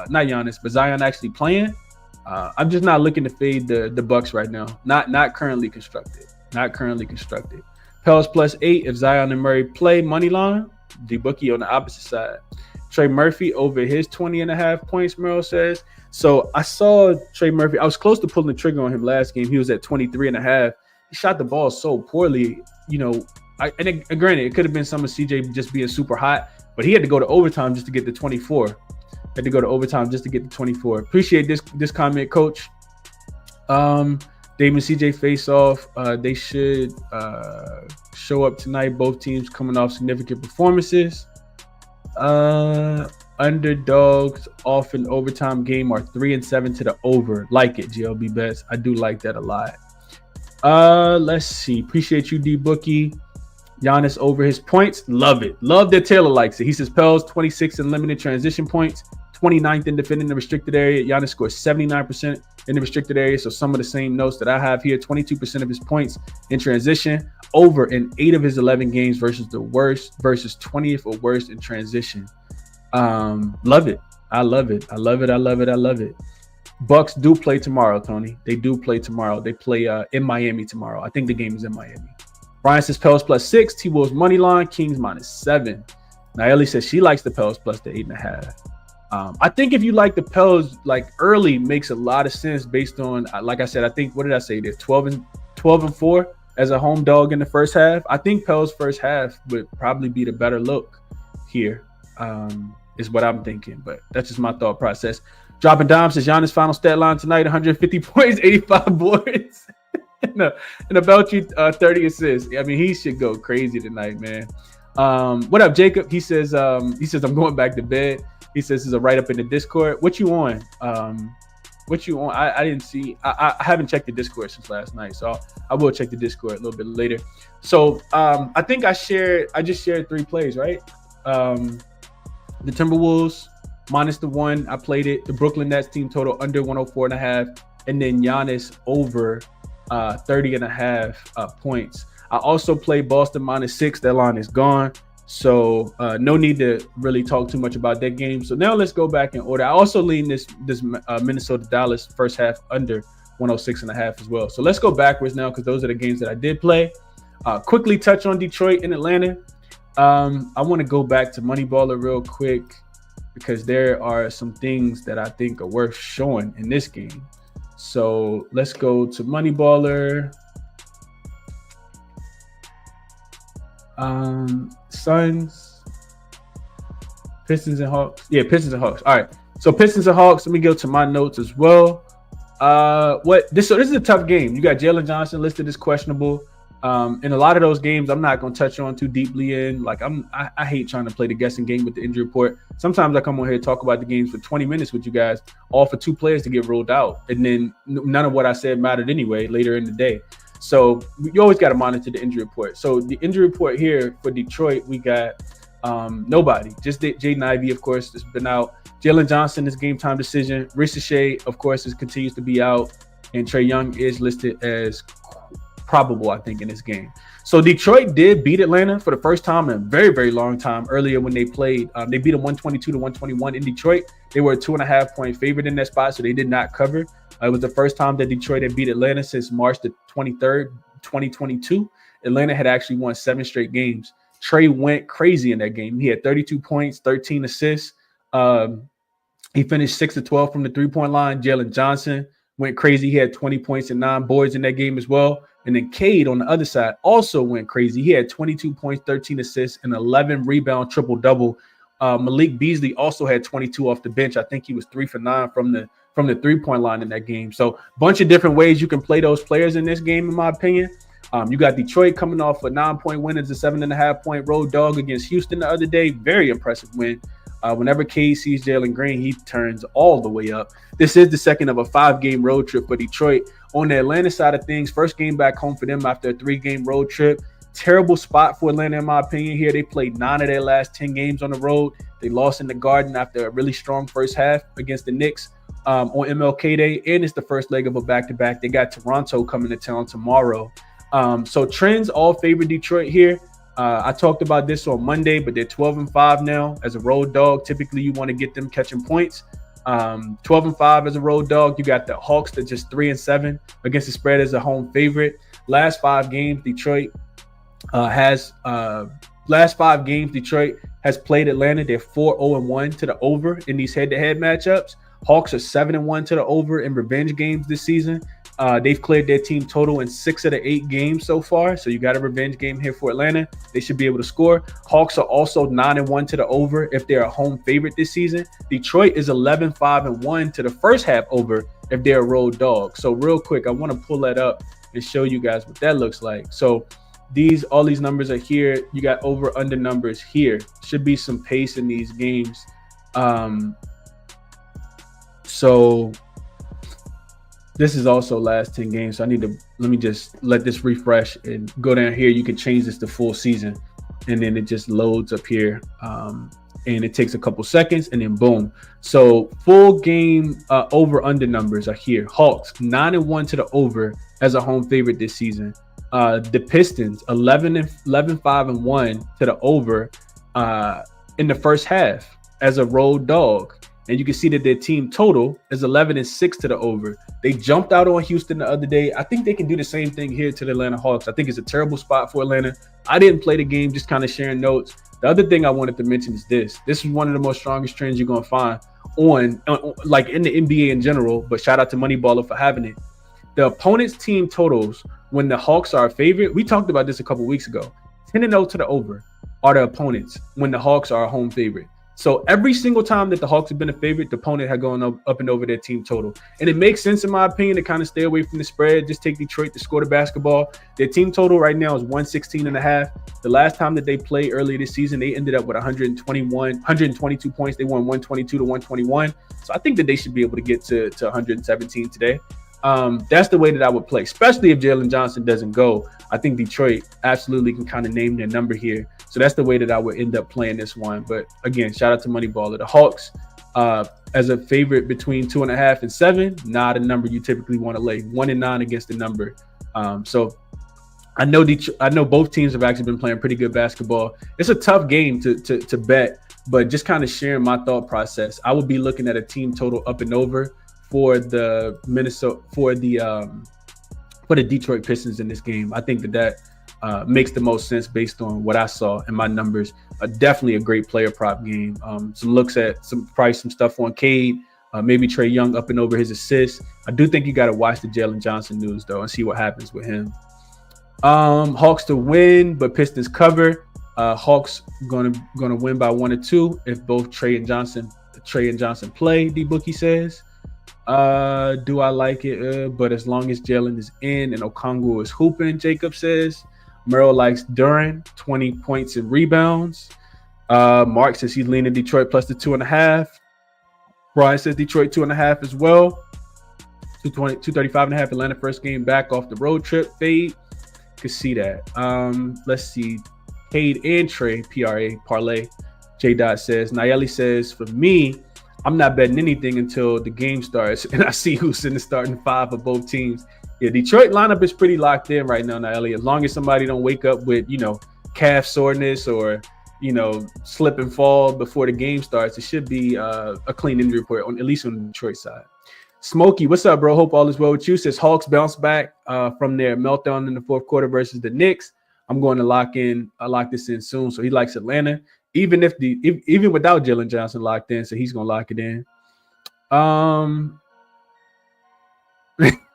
not Giannis, but Zion actually playing. I'm just not looking to fade the Bucks right now. Not currently constructed. Not currently constructed. Pels +8 if Zion and Murray play. Money line, the bookie on the opposite side. Trey Murphy over his 20.5 points, Merrill says. So I saw Trey Murphy. I was close to pulling the trigger on him last game. He was at 23.5. He shot the ball so poorly, and granted, it could have been some of CJ just being super hot, but he had to go to overtime just to get the 24. Appreciate this comment, Coach. Dame and CJ face off. They should show up tonight. Both teams coming off significant performances. Underdogs off an overtime game are 3-7 to the over. Like it, GLB bets. I do like that a lot. Let's see. Appreciate you, D Bookie. Giannis over his points. Love it. Love that Taylor likes it. He says Pels 26 in limited transition points, 29th in defending the restricted area. Giannis scores 79% in the restricted area. So some of the same notes that I have here. 22% of his points in transition. Over in 8 of his 11 games versus the worst, versus 20th or worst in transition. Love it. I love it. Bucks do play tomorrow, Tony. They do play tomorrow. They play in Miami tomorrow. I think the game is in Miami. Brian says Pels +6. T-Wolves money line. Kings -7. Naeli says she likes the Pels plus the 8.5. I think if you like the Pels, like early makes a lot of sense based on, like I said, I think, what did I say? They're 12-4 as a home dog in the first half. I think Pels first half would probably be the better look here, is what I'm thinking. But that's just my thought process. Dropping Dime says Giannis final stat line tonight, 150 points, 85 boards, and about you 30 assists. I mean, he should go crazy tonight, man. What up, Jacob? He says I'm going back to bed. He says there's a write-up in the Discord. What you on? I didn't see. I haven't checked the Discord since last night, so I will check the Discord a little bit later. So I think I just shared 3 plays, right? The Timberwolves -1. I played it. The Brooklyn Nets team total under 104.5, and then Giannis over 30.5 points. I also played Boston -6. That line is gone. So no need to really talk too much about that game. So now let's go back in order. I also lean this Minnesota Dallas first half under 106.5 as well. So let's go backwards now because those are the games that I did play. Quickly touch on Detroit and Atlanta. I want to go back to MoneyBaller real quick because there are some things that I think are worth showing in this game. So let's go to MoneyBaller. Suns, Pistons and Hawks. Yeah, Pistons and Hawks. All right. So Pistons and Hawks. Let me go to my notes as well. This is a tough game. You got Jalen Johnson listed as questionable. In a lot of those games, I'm not going to touch on too deeply in. Like I hate trying to play the guessing game with the injury report. Sometimes I come on here and talk about the games for 20 minutes with you guys, all for 2 players to get ruled out, and then none of what I said mattered anyway later in the day. So you always got to monitor the injury report. So the injury report here for Detroit, we got nobody. Just Jaden Ivey, of course, has been out. Jalen Johnson is game time decision. Ricochet, of course, continues to be out. And Trae Young is listed as probable, I think, in this game. So Detroit did beat Atlanta for the first time in a very, very long time earlier when they played. They beat them 122-121 in Detroit. They were a 2.5 point favorite in that spot, so they did not cover. It was the first time that Detroit had beat Atlanta since March the 23rd, 2022. Atlanta had actually won 7 straight games. Trae went crazy in that game. He had 32 points, 13 assists. He finished 6-12 from the 3-point line. Jalen Johnson went crazy. He had 20 points and 9 boards in that game as well. And then Cade on the other side also went crazy. He had 22 points, 13 assists, and 11 rebound triple-double. Malik Beasley also had 22 off the bench. I think he was 3 for 9 from the 3-point line in that game. So a bunch of different ways you can play those players in this game, in my opinion. You got Detroit coming off a 9-point win as a 7.5-point road dog against Houston the other day. Very impressive win. Whenever Cade sees Jalen Green, he turns all the way up. This is the second of a 5-game road trip for Detroit. On the Atlanta side of things, first game back home for them after a 3-game road trip. Terrible spot for Atlanta, in my opinion, here. They played 9 of their last 10 games on the road. They lost in the Garden after a really strong first half against the Knicks on MLK Day, and it's the first leg of a back-to-back. They got Toronto coming to town tomorrow. So trends all favor Detroit here. I talked about this on Monday, but they're 12-5 now as a road dog. Typically, you want to get them catching points. 12-5 as a road dog. You got the Hawks that just 3-7 against the spread as a home favorite. Last 5 games, Detroit has played Atlanta. They're 4-0-1 to the over in these head-to-head matchups. Hawks are 7-1 to the over in revenge games this season. They've cleared their team total in 6 of the 8 games so far. So you got a revenge game here for Atlanta. They should be able to score. Hawks are also 9-1 to the over if they're a home favorite this season. Detroit is 11-5-1 to the first half over if they're a road dog. So real quick, I want to pull that up and show you guys what that looks like. So all these numbers are here. You got over under numbers here. Should be some pace in these games. So this is also last 10 games. So let me just let this refresh and go down here. You can change this to full season, and then it just loads up here. And it takes a couple seconds, and then boom. So full game over under numbers are here. Hawks 9-1 to the over as a home favorite this season. The Pistons 11-5-1 to the over in the first half as a road dog. And you can see that their team total is 11-6 to the over. They jumped out on Houston the other day. I think they can do the same thing here to the Atlanta Hawks. I think it's a terrible spot for Atlanta. I didn't play the game, just kind of sharing notes. The other thing I wanted to mention is this. This is one of the most strongest trends you're going to find on like in the NBA in general, but shout out to MoneyBaller for having it. The opponent's team totals when the Hawks are a favorite, we talked about this a couple weeks ago, 10-0 to the over are the opponents when the Hawks are a home favorite. So every single time that the Hawks have been a favorite, the opponent had gone up and over their team total. And it makes sense, in my opinion, to kind of stay away from the spread. Just take Detroit to score the basketball. Their team total right now is 116.5. The last time that they played earlier this season, they ended up with 122 points. They won 122 to 121. So I think that they should be able to get to 117 today. That's the way that I would play, especially if Jalen Johnson doesn't go. I think Detroit absolutely can kind of name their number here. So that's the way that I would end up playing this one. But again, shout out to MoneyBaller. The Hawks as a favorite between 2.5 and 7, not a number you typically want to lay. 1-9 against the number. So I know both teams have actually been playing pretty good basketball. It's a tough game to bet, but just kind of sharing my thought process. I would be looking at a team total up and over for the Detroit Pistons in this game. I think that makes the most sense based on what I saw in my numbers. Definitely a great player prop game. Some looks at some stuff on Cade, maybe Trae Young up and over his assists. I do think you got to watch the Jalen Johnson news though and see what happens with him. Hawks to win, but Pistons cover. Hawks gonna win by 1 or 2 if both Trae and Johnson play. D Bookie says. Do I like it? But as long as Jalen is in and Okongwu is hooping, Jacob says. Merrill likes Duran, 20 points and rebounds. Mark says he's leaning Detroit plus the 2.5. Brian says Detroit 2.5 as well. 235.5 Atlanta first game back off the road trip fade. Could see that. Let's see. Cade and Trae, PRA, parlay. J. Dot says, Nayeli says, for me, I'm not betting anything until the game starts and I see who's in the starting 5 of both teams. Yeah, Detroit lineup is pretty locked in right now, Nayeli. As long as somebody don't wake up with, calf soreness or, slip and fall before the game starts, it should be a clean injury report, at least on the Detroit side. Smokey, what's up, bro? Hope all is well with you. Says Hawks bounce back from their meltdown in the fourth quarter versus the Knicks. I'm going to lock this in soon. So he likes Atlanta, even without Jalen Johnson locked in. So he's gonna lock it in.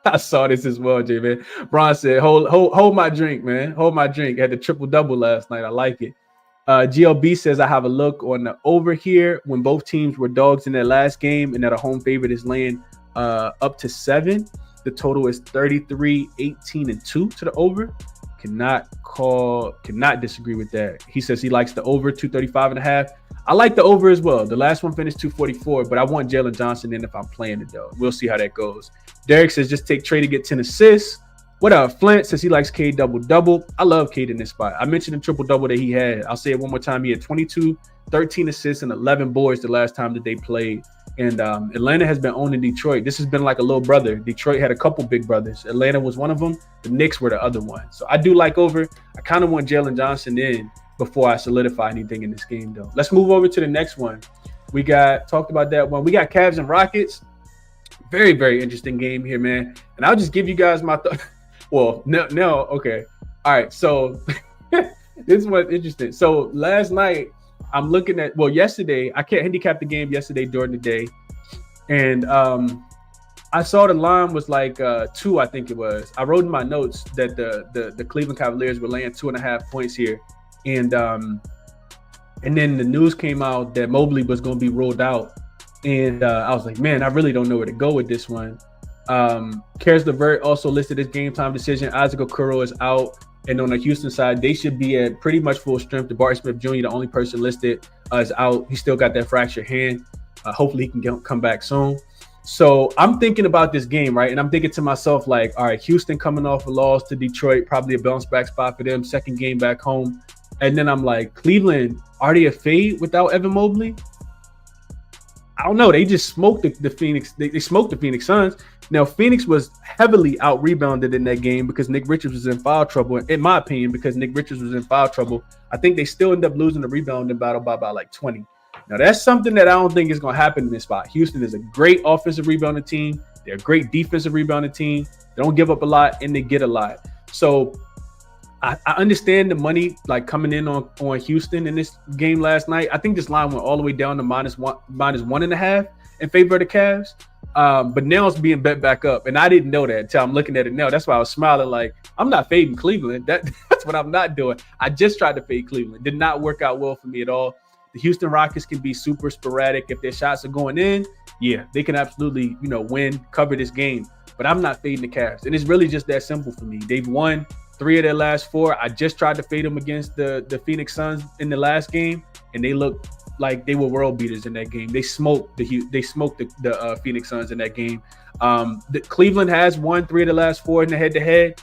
I saw this as well, J man. Bron said, "Hold my drink, man. Hold my drink." Had the triple double last night. I like it. GLB says I have a look on the over here when both teams were dogs in their last game, and that a home favorite is laying up to 7. The total is 33, 18, and 2 to the over. Cannot disagree with that. He says he likes the over 235.5. I like the over as well. The last one finished 244, but I want Jalen Johnson in if I'm playing it though. We'll see how that goes. Derek says just take Trey to get 10 assists. What up? Flint says he likes Cade double-double. I love Cade in this spot. I mentioned the triple-double that he had. I'll say it one more time. He had 22, 13 assists, and 11 boards the last time that they played. And Atlanta has been owning Detroit. This has been like a little brother. Detroit had a couple big brothers. Atlanta was one of them. The Knicks were the other one. So I do like over. I kind of want Jalen Johnson in before I solidify anything in this game, though. Let's move over to the next one. We talked about that one. We got Cavs and Rockets. Very, very interesting game here, man. And I'll just give you guys my thoughts. Well, no, okay. All right, so this is what's interesting. So last night, I'm looking at, yesterday, I can't handicap the game yesterday during the day. And I saw the line was like 2, I think it was. I wrote in my notes that the Cleveland Cavaliers were laying 2.5 points here. And then the news came out that Mobley was going to be ruled out. And I was like, man, I really don't know where to go with this one. Caris LeVert also listed his game time decision. Isaac Okoro is out. And on the Houston side, they should be at pretty much full strength. DeBarry Smith Jr., the only person listed, is out. He still got that fractured hand. Hopefully he can come back soon. So I'm thinking about this game, right? And I'm thinking to myself, like, all right, Houston coming off a loss to Detroit, probably a bounce back spot for them, second game back home. And then I'm like, Cleveland, are they a fade without Evan Mobley? I don't know. They just smoked the Phoenix. They smoked the Phoenix Suns. Now, Phoenix was heavily out-rebounded in that game because Nick Richards was in foul trouble. In my opinion, because Nick Richards was in foul trouble, I think they still end up losing the rebounding battle by about like 20. Now, that's something that I don't think is going to happen in this spot. Houston is a great offensive rebounding team. They're a great defensive rebounding team. They don't give up a lot, and they get a lot. So I understand the money like coming in on Houston in this game last night. I think this line went all the way down to minus 1.5 in favor of the Cavs. But now it's being bet back up, and I didn't know that until I'm looking at it now. That's why I was smiling, like I'm not fading Cleveland. That's what I'm not doing. I just tried to fade Cleveland. Did not work out well for me at all. The Houston Rockets can be super sporadic. If their shots are going in, yeah, they can absolutely, win, cover this game. But I'm not fading the Cavs, and it's really just that simple for me. They've won 3 of their last 4. I just tried to fade them against the Phoenix Suns in the last game, and they looked like they were world beaters in that game. They smoked the Phoenix Suns in that game. The Cleveland has won 3 of the last 4 in the head-to-head.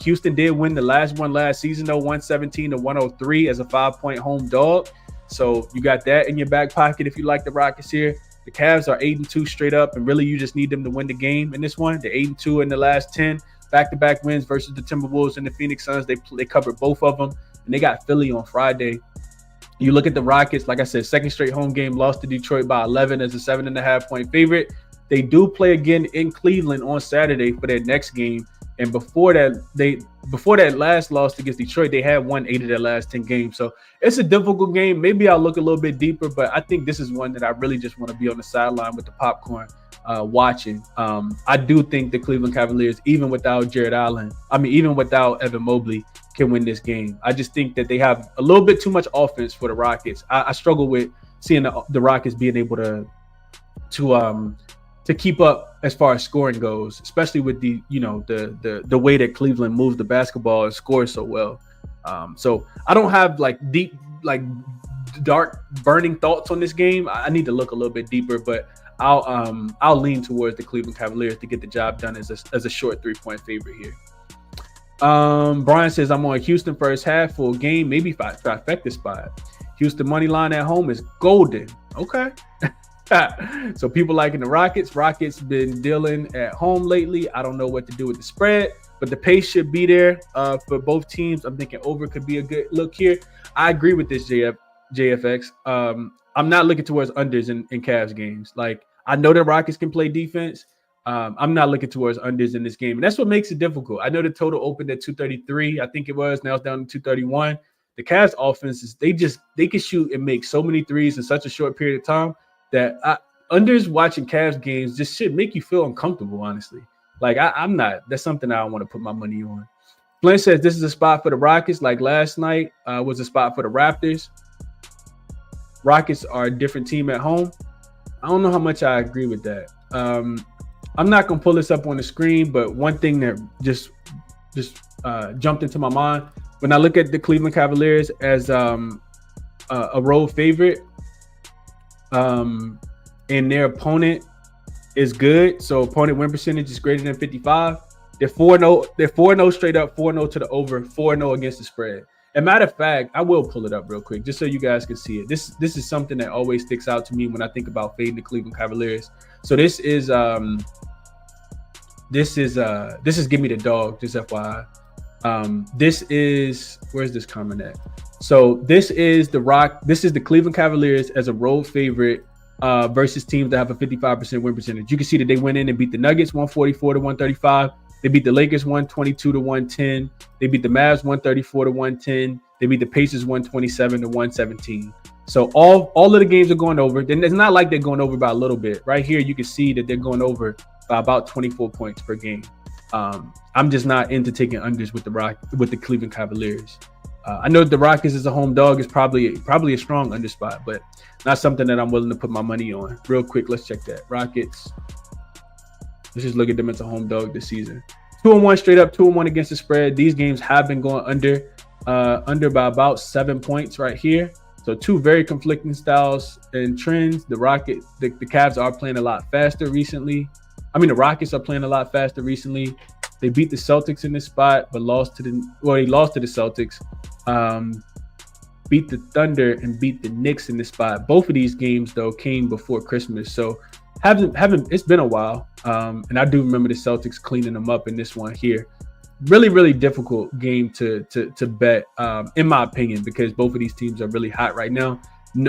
Houston did win the last one last season, though, 117-103 as a 5-point home dog. So you got that in your back pocket if you like the Rockets here. The Cavs are 8-2 straight up, and really you just need them to win the game in this one. They're 8-2 in the last 10. Back-to-back wins versus the Timberwolves and the Phoenix Suns. They covered both of them, and they got Philly on Friday. You look at the Rockets, like I said, second straight home game, lost to Detroit by 11 as a 7.5-point favorite. They do play again in Cleveland on Saturday for their next game. And before that last loss against Detroit, they had won 8 of their last 10 games. So it's a difficult game. Maybe I'll look a little bit deeper, but I think this is one that I really just want to be on the sideline with the popcorn watching. I do think the Cleveland Cavaliers, even without even without Evan Mobley, can win this game. I just think that they have a little bit too much offense for the Rockets. I struggle with seeing the Rockets being able to keep up as far as scoring goes, especially with the way that Cleveland moves the basketball and scores so well. So I don't have deep, dark burning thoughts on this game. I need to look a little bit deeper, but I'll lean towards the Cleveland Cavaliers to get the job done as a short 3-point favorite here. Brian says I'm on Houston first half full game, maybe trifecta spot. Houston money line at home is golden. Okay. So people liking the Rockets. Rockets been dealing at home lately. I don't know what to do with the spread, but the pace should be there for both teams. I'm thinking over could be a good look here. I agree with this, JFX. I'm not looking towards unders in Cavs games. Like, I know the Rockets can play defense. I'm not looking towards unders in this game. And that's what makes it difficult. I know the total opened at 233. I think it was. Now it's down to 231. The Cavs offense they can shoot and make so many threes in such a short period of time that unders watching Cavs games just should make you feel uncomfortable, honestly. Like, I'm not. That's something I don't want to put my money on. Flint says this is a spot for the Rockets, like last night was a spot for the Raptors. Rockets are a different team at home. I don't know how much I agree with that. I'm not going to pull this up on the screen, but one thing that just jumped into my mind when I look at the Cleveland Cavaliers as a road favorite, and their opponent is good. So opponent win percentage is greater than 55. They're 4-0. They're 4-0 straight up, 4-0 to the over, 4-0 against the spread. And matter of fact, I will pull it up real quick just so you guys can see it. This is something that always sticks out to me when I think about fading the Cleveland Cavaliers. So this is Give Me the Dog, just FYI. This is, where's this comment at? So this is the Cleveland Cavaliers as a road favorite versus teams that have a 55% win percentage. You can see that they went in and beat the Nuggets 144-135. They beat the Lakers 122-110. They beat the Mavs 134-110. They beat the Pacers 127-117. So all of the games are going over. Then it's not like they're going over by a little bit. Right here, you can see that they're going over by about 24 points per game. I'm just not into taking unders with the Cleveland Cavaliers. I know the Rockets as a home dog is probably a strong under spot, but not something that I'm willing to put my money on. Real quick, let's check that. Rockets. Let's just look at them as a home dog this season. 2-1 straight up, 2-1 against the spread. These games have been going under by about 7 points right here. So two very conflicting styles and trends. The Cavs are playing a lot faster recently. The Rockets are playing a lot faster recently. They beat the Celtics in this spot, but they lost to the Celtics. Beat the Thunder and beat the Knicks in this spot. Both of these games though came before Christmas, so it's been a while. And I do remember the Celtics cleaning them up in this one here. Really, really difficult game to bet, in my opinion, because both of these teams are really hot right now.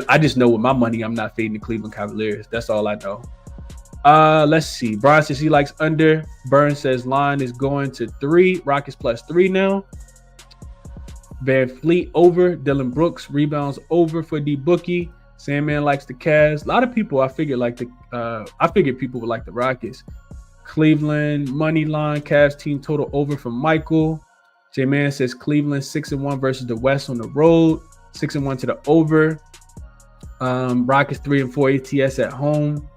I just know with my money, I'm not fading the Cleveland Cavaliers. That's all I know. Let's see. Brian says he likes under. Burns says line is going to 3. Rockets +3 now. Van Fleet over. Dylan Brooks rebounds over for D Bookie. Sandman likes the Cavs. A lot of people I figured people would like the Rockets. Cleveland money line. Cavs team total over from Michael. J-Man says Cleveland 6-1 versus the West on the road. 6-1 to the over. Rockets 3-4 ATS at home.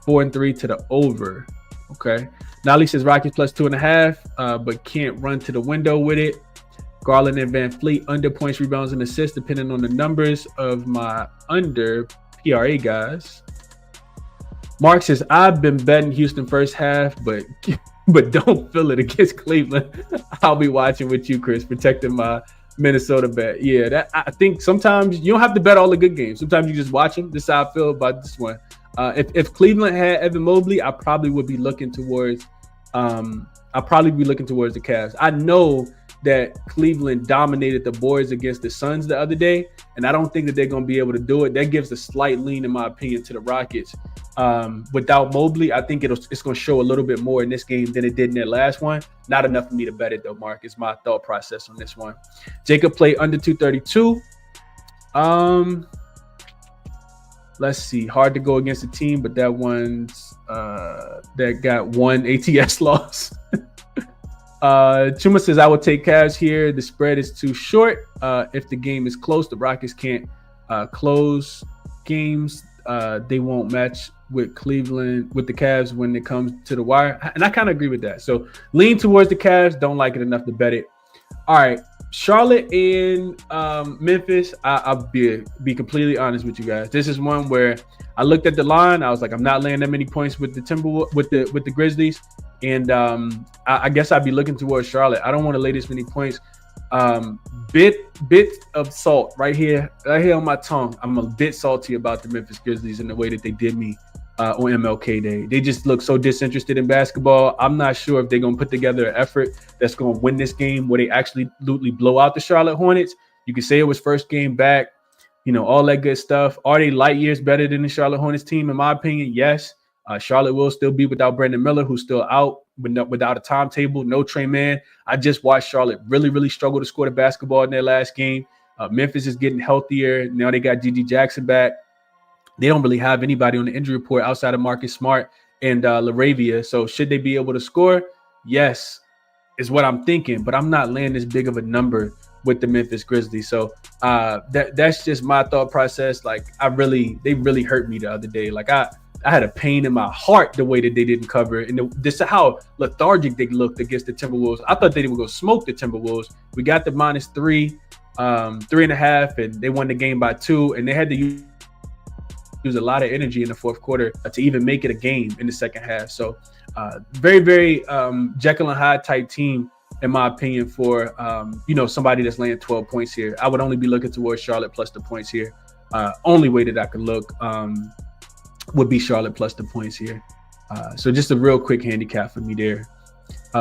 4-3 to the over. Okay. Nolly says Rockets +2.5, but can't run to the window with it. Garland and Van Fleet under points, rebounds, and assists, depending on the numbers of my under PRA guys. Mark says I've been betting Houston first half, but don't feel it against Cleveland. I'll be watching with you, Chris, protecting my Minnesota bet. Yeah, I think sometimes you don't have to bet all the good games. Sometimes you just watch them. This is how I feel about this one. If Cleveland had Evan Mobley, I probably would be looking towards the Cavs. I know that Cleveland dominated the boards against the Suns the other day, and I don't think that they're going to be able to do it. That gives a slight lean, in my opinion, to the Rockets. Without Mobley, I think it's going to show a little bit more in this game than it did in that last one. Not enough for me to bet it, though, Mark. It's my thought process on this one. Jacob played under 232. Let's see. Hard to go against a team, but that one's that got one ATS loss. Chuma says I will take Cavs here. The spread is too short. If the game is close, the Rockets can't close games. They won't match with Cleveland, with the Cavs when it comes to the wire. And I kind of agree with that. So lean towards the Cavs. Don't like it enough to bet it. All right. Charlotte and Memphis. I'll be completely honest with you guys. This is one where I looked at the line. I was like, I'm not laying that many points with the with the Grizzlies. And I guess I'd be looking towards Charlotte. I don't want to lay this many points. Bit of salt right here on my tongue. I'm a bit salty about the Memphis Grizzlies and the way that they did me on MLK Day. They just look so disinterested in basketball. I'm not sure if they're going to put together an effort that's going to win this game where they actually blow out the Charlotte Hornets. You can say it was first game back, all that good stuff. Are they light years better than the Charlotte Hornets team? In my opinion, yes. Charlotte will still be without Brandon Miller, who's still out without a timetable. No Trey Mann. I just watched Charlotte really, really struggle to score the basketball in their last game. Memphis is getting healthier. Now they got Gigi Jackson back. They don't really have anybody on the injury report outside of Marcus Smart and LaRavia. So should they be able to score? Yes, is what I'm thinking. But I'm not laying this big of a number with the Memphis Grizzlies. So that's just my thought process. Like they really hurt me the other day. Like I had a pain in my heart the way that they didn't cover. And this is how lethargic they looked against the Timberwolves. I thought they would go smoke the Timberwolves. We got the -3, 3.5, and they won the game by 2. And they had to use a lot of energy in the fourth quarter to even make it a game in the second half. So very, very Jekyll and Hyde type team, in my opinion, for somebody that's laying 12 points here. I would only be looking towards Charlotte plus the points here. Only way that I could look would be Charlotte plus the points here. So just a real quick handicap for me there.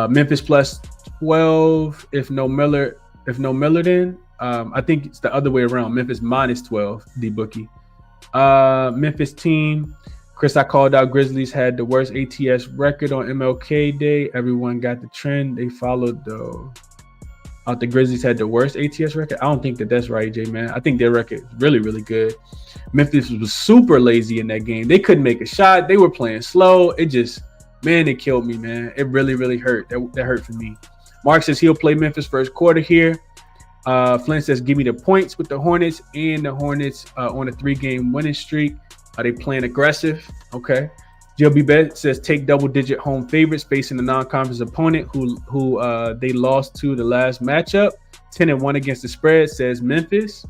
Memphis plus 12. If no Miller, then I think it's the other way around. Memphis minus 12, the bookie. Memphis team. Chris, I called out Grizzlies had the worst ATS record on MLK Day. Everyone got the trend. They followed though. The Grizzlies had the worst ATS record. I don't think that's right, J man. I think their record is really, really good. Memphis was super lazy in that game. They couldn't make a shot. They were playing slow. It just, man, it killed me, man. It really, really hurt. That hurt for me. Mark says he'll play Memphis first quarter here. Flynn says give me the points with the Hornets, and the Hornets on a 3-game winning streak. Are they playing aggressive? Okay. JLB Bet says take double-digit home favorites facing a non-conference opponent who they lost to the last matchup. 10-1 against the spread, says Memphis.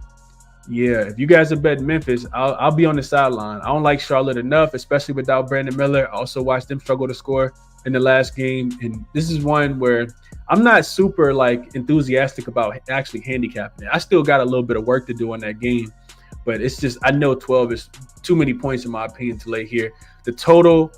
Yeah, if you guys are betting Memphis, I'll be on the sideline. I don't like Charlotte enough, especially without Brandon Miller. I also watched them struggle to score in the last game, and this is one where I'm not super enthusiastic about actually handicapping it. I still got a little bit of work to do on that game, but it's just I know 12 is too many points in my opinion to lay here. The total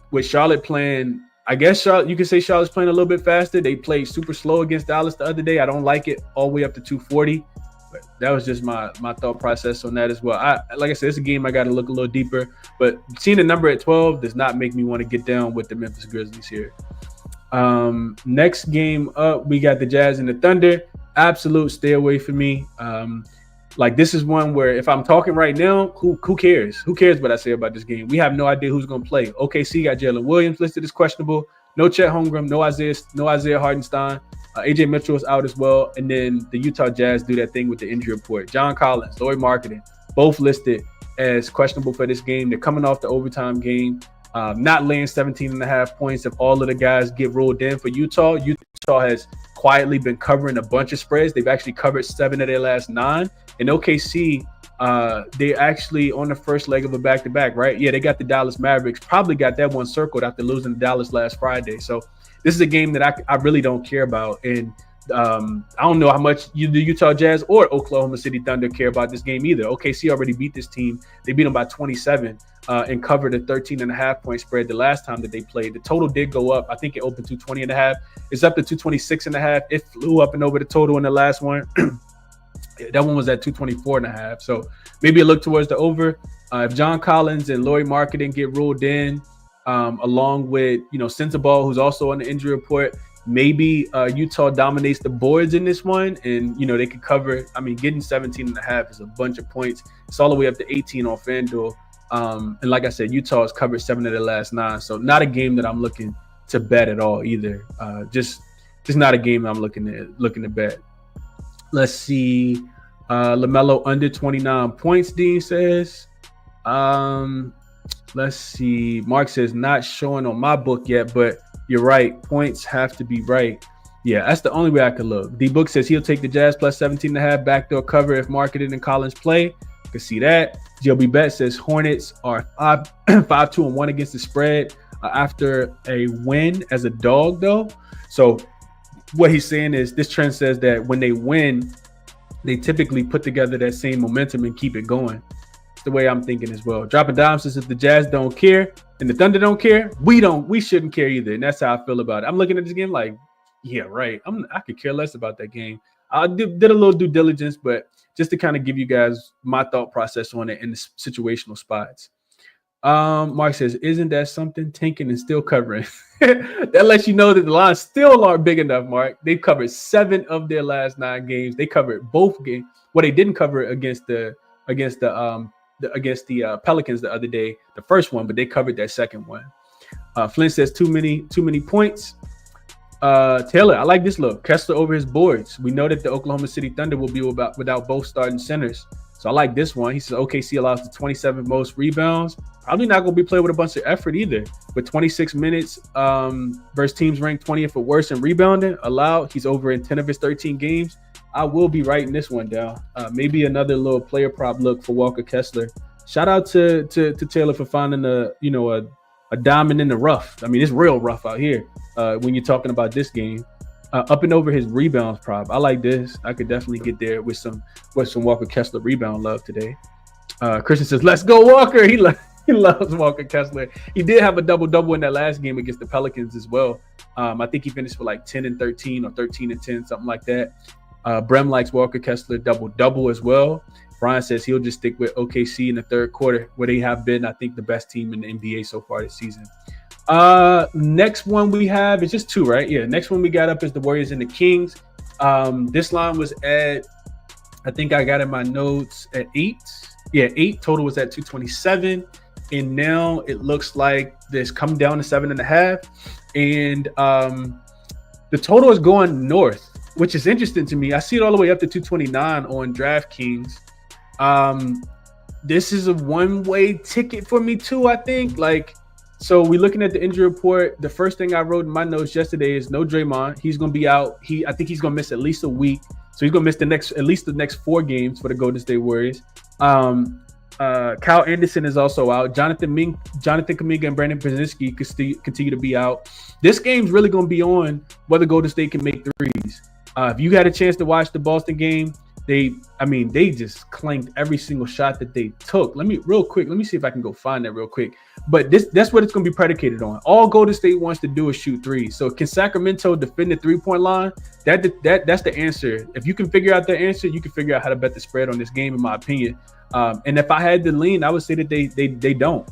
with Charlotte playing, I guess you could say Charlotte's playing a little bit faster. They played super slow against Dallas the other day. I don't like it all the way up to 240. But that was just my thought process on that as well. Like I said, it's a game I got to look a little deeper. But seeing the number at 12 does not make me want to get down with the Memphis Grizzlies here. Next game up, we got the Jazz and the Thunder. Absolute stay away from me. This is one where if I'm talking right now, who cares? Who cares what I say about this game? We have no idea who's going to play. OKC got Jalen Williams listed as questionable. No Chet Holmgren, no Isaiah Hartenstein. AJ Mitchell is out as well. And then the Utah Jazz do that thing with the injury report. John Collins, Lauri Markkanen, both listed as questionable for this game. They're coming off the overtime game, not laying 17.5 points. If all of the guys get ruled in for Utah has quietly been covering a bunch of spreads. They've actually covered 7 of their last 9. And OKC, they actually on the first leg of a back-to-back, right? Yeah, they got the Dallas Mavericks. Probably got that one circled after losing to Dallas last Friday. So this is a game that I really don't care about. And I don't know how much the Utah Jazz or Oklahoma City Thunder care about this game either. OKC already beat this team. They beat them by 27 and covered a 13.5-point spread the last time that they played. The total did go up. I think it opened 220.5. It's up to 226.5. It flew up and over the total in the last one. That one was at 224.5. So maybe a look towards the over. If John Collins and Lauri Markkanen get ruled in, along with Sensabaugh, who's also on the injury report, maybe Utah dominates the boards in this one, and they could cover. I mean, getting 17.5 is a bunch of points. It's all the way up to 18 on FanDuel. And like I said, Utah has covered 7 of their last 9. So not a game that I'm looking to bet at all either. Just not a game I'm looking to bet. Let's see. LaMelo under 29 points, Dean says. Let's see. Mark says not showing on my book yet, but you're right. Points have to be right. Yeah, that's the only way I could look. D-Book says he'll take the Jazz plus 17.5 backdoor cover if Markkanen and Collins play. I can see that. JLB Bet says Hornets are 5-2-1 against the spread after a win as a dog, though. So what he's saying is this trend says that when they win, they typically put together that same momentum and keep it going. It's the way I'm thinking as well. Dropping Dimes says if the Jazz don't care and the Thunder don't care, we shouldn't care either. And that's how I feel about it. I'm looking at this game like, yeah, right. I could care less about that game. I did a little due diligence, but just to kind of give you guys my thought process on it in the situational spots. Mark says, isn't that something? Tanking and still covering. That lets you know that the lines still aren't big enough, Mark. They've covered 7 of their last 9 games. They covered both games. Well, they didn't cover against the Pelicans the other day, the first one, but they covered that second one. Flynn says too many points. Taylor, I like this look. Kessler over his boards. We know that the Oklahoma City Thunder will be without both starting centers. So I like this one. He says OKC allows the 27th most rebounds. Probably not going to be played with a bunch of effort either. With 26 minutes versus teams ranked 20th or worse in rebounding allowed, he's over in 10 of his 13 games. I will be writing this one down. Maybe another little player prop look for Walker Kessler. Shout out to Taylor for finding a diamond in the rough. I mean, it's real rough out here when you're talking about this game. Up and over his rebounds prop. I like this. I could definitely get there with some Walker Kessler rebound love today. Christian says, "Let's go, Walker." He loves Walker Kessler. He did have a double-double in that last game against the Pelicans as well. I think he finished with like 10 and 13 or 13 and 10, something like that. Brem likes Walker Kessler double-double as well. Brian says he'll just stick with OKC in the third quarter, where they have been, I think, the best team in the NBA so far this season. Next one we have is just two, right? Yeah, next one we got up is the Warriors and the Kings. This line was at, I think I got in my notes at 8. Yeah, 8. Total was at 227. And now it looks like this come down to 7.5. And the total is going north, which is interesting to me. I see it all the way up to 229 on DraftKings. This is a one-way ticket for me too, I think. So we're looking at the injury report. The first thing I wrote in my notes yesterday is no Draymond. He's going to be out. I think he's going to miss at least a week. So he's going to miss at least the next 4 games for the Golden State Warriors. Kyle Anderson is also out. Jonathan Kuminga and Brandon Brzezinski continue to be out. This game's really going to be on whether Golden State can make threes. If you had a chance to watch the Boston game, they just claimed every single shot that they took. Let me see if I can go find that real quick. But that's what it's going to be predicated on. All Golden State wants to do is shoot threes. So can Sacramento defend the 3-point line? That's the answer. If you can figure out the answer, you can figure out how to bet the spread on this game, in my opinion. And if I had to lean, I would say that they don't.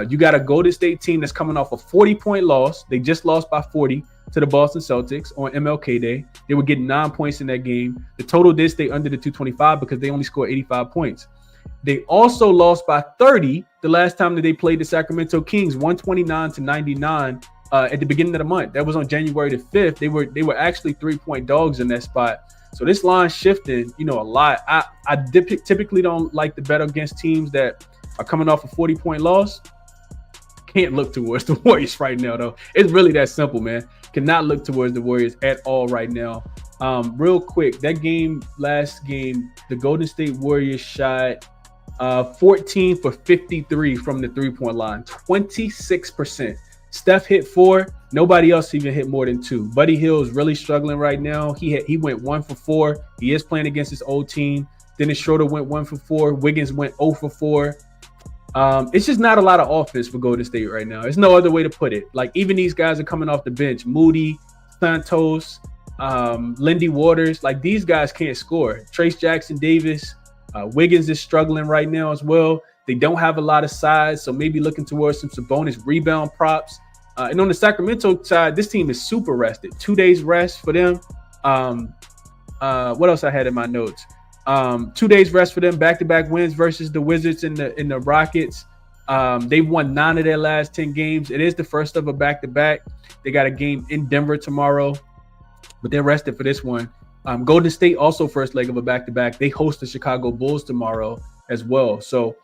You got a Golden State team that's coming off a 40-point loss. They just lost by 40 to the Boston Celtics on MLK Day. They were getting 9 points in that game. The total did stay under the 225 because they only scored 85 points. They also lost by 30 the last time that they played the Sacramento Kings, 129-99 at the beginning of the month. That was on January the 5th. They were actually 3-point dogs in that spot. So this line shifting, a lot. I typically don't like to bet against teams that are coming off a 40-point loss. Can't look towards the Warriors right now, though. It's really that simple, man. Cannot look towards the Warriors at all right now. Real quick, last game, the Golden State Warriors shot 14 for 53 from the 3-point line, 26%. Steph hit 4. Nobody else even hit more than 2. Buddy Hield is really struggling right now. He went 1 for 4. He is playing against his old team. Dennis Schroeder went 1 for 4. Wiggins went 0 for 4. It's just not a lot of offense for Golden State right now. There's no other way to put it. Like, even these guys are coming off the bench. Moody, Santos, Lindy Waters. Like, these guys can't score. Trace Jackson Davis, Wiggins is struggling right now as well. They don't have a lot of size, so maybe looking towards some Sabonis rebound props. And on the Sacramento side, this team is super rested. 2 days rest for them. What else I had in my notes? 2 days rest for them. Back-to-back wins versus the Wizards and the Rockets. They've won 9 of their last 10 games. It is the first of a back-to-back. They got a game in Denver tomorrow, but they're rested for this one. Golden State also first leg of a back-to-back. They host the Chicago Bulls tomorrow as well. So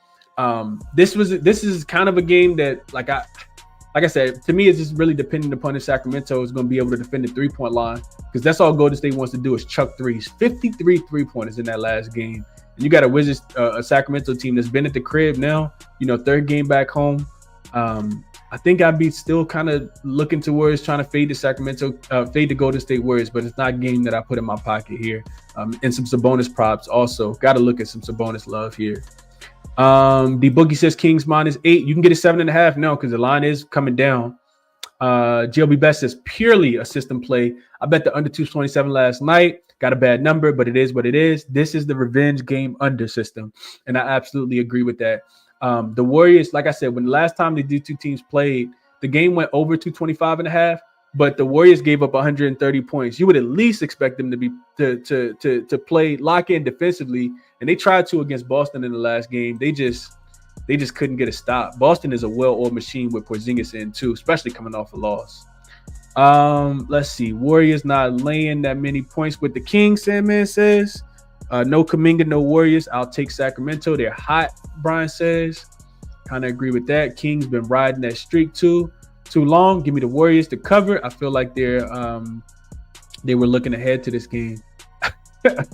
this is kind of a game that, like I said, to me, it's just really dependent upon if Sacramento is going to be able to defend the 3-point line, because that's all Golden State wants to do is chuck threes. 53 3-pointers in that last game. And you got a Sacramento team that's been at the crib now, third game back home. I think I'd be still kind of looking towards trying to fade the Golden State Warriors, but it's not a game that I put in my pocket here. And some Sabonis props also. Got to look at some Sabonis love here. The bookie says Kings -8. You can get a 7.5 now because the line is coming down. GLB Best says purely a system play. I bet the under 227 last night. Got a bad number, but it is what it is. This is the revenge game under system, and I absolutely agree with that. The Warriors, like I said, when the last time the two teams played, the game went over 225.5, but the Warriors gave up 130 points. You would at least expect them to play lock in defensively, and they tried to against Boston in the last game. They just couldn't get a stop. Boston is a well-oiled machine with Porzingis in too, especially coming off a loss. Let's see. Warriors not laying that many points with the Kings, Sandman says. No Kuminga, no Warriors. I'll take Sacramento. They're hot, Brian says. Kind of agree with that. Kings been riding that streak too long. Give me the Warriors to cover. I feel like they were looking ahead to this game.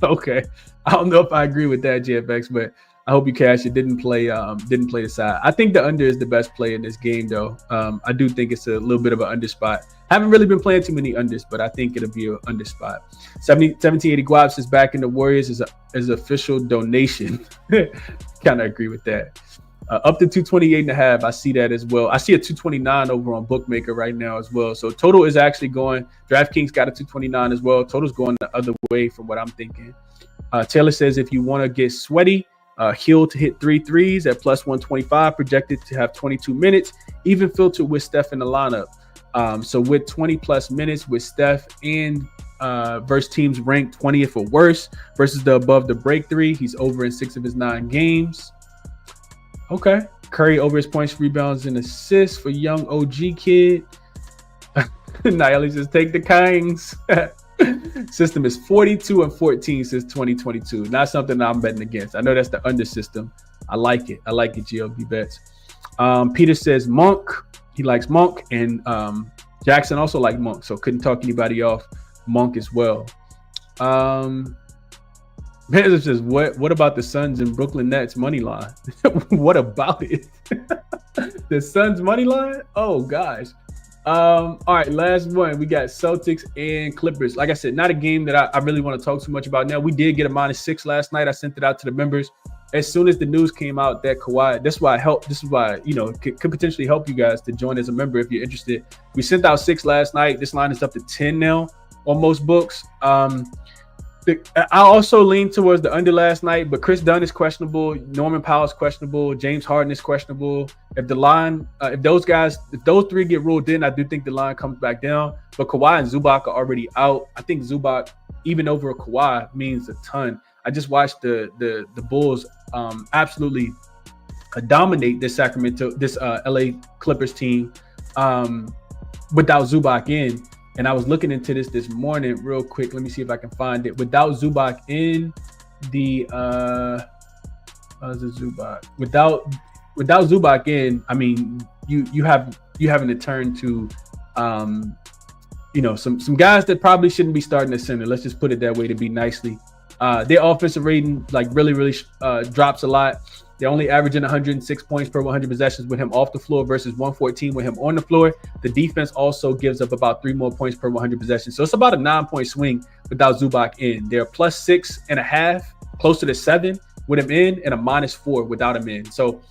Okay, I don't know if I agree with that, GFX, but I hope you cash it. Didn't play the side. I think the under is the best play in this game, though. I do think it's a little bit of an under spot. Haven't really been playing too many unders, but I think it'll be an under spot. 1780 Guaps is back in the Warriors as an official donation. Kind of agree with that. Up to 228.5. I see that as well. I see a 229 over on Bookmaker right now as well. So total is actually going. DraftKings got a 229 as well. Total's going the other way from what I'm thinking. Taylor says if you want to get sweaty, Hill to hit 3 threes at plus 125, projected to have 22 minutes, even filtered with Steph in the lineup. So with 20 plus minutes with Steph and versus teams ranked 20th or worse versus the above the break 3, he's over in 6 of his 9 games. Okay. Curry over his points, rebounds, and assists for young OG kid. Naeli says take the Kings. System is 42-14 since 2022. Not something I'm betting against. I know that's the under system. I like it. GLB bets. Peter says Monk. He likes Monk, and jaXon also liked Monk, so couldn't talk anybody off Monk as well. Man says, what about the Suns and Brooklyn Nets money line? What about it? The Suns money line? Oh gosh. All right, last one. We got Celtics and Clippers. Like I said, not a game that I really want to talk too much about now. We did get a -6 last night. I sent it out to the members. As soon as the news came out that Kawhi, this is why could potentially help you guys to join as a member if you're interested. We sent out 6 last night. This line is up to 10 now on most books. I also leaned towards the under last night, but Chris Dunn is questionable. Norman Powell is questionable. James Harden is questionable. If the line, if those 3 get ruled in, I do think the line comes back down. But Kawhi and Zubac are already out. I think Zubac, even over a Kawhi, means a ton. I just watched the Bulls absolutely dominate this LA Clippers team without Zubac in. And I was looking into this morning real quick. Let me see if I can find it. Without Zubac in the without Zubac in, I mean, you having to turn to some guys that probably shouldn't be starting at center. Let's just put it that way to be nicely. Their offensive rating really drops a lot. They're only averaging 106 points per 100 possessions with him off the floor versus 114 with him on the floor. The defense also gives up about 3 more points per 100 possessions. So it's about a 9-point swing without Zubac in. They're +6.5, closer to 7 with him in, and a -4 without him in. So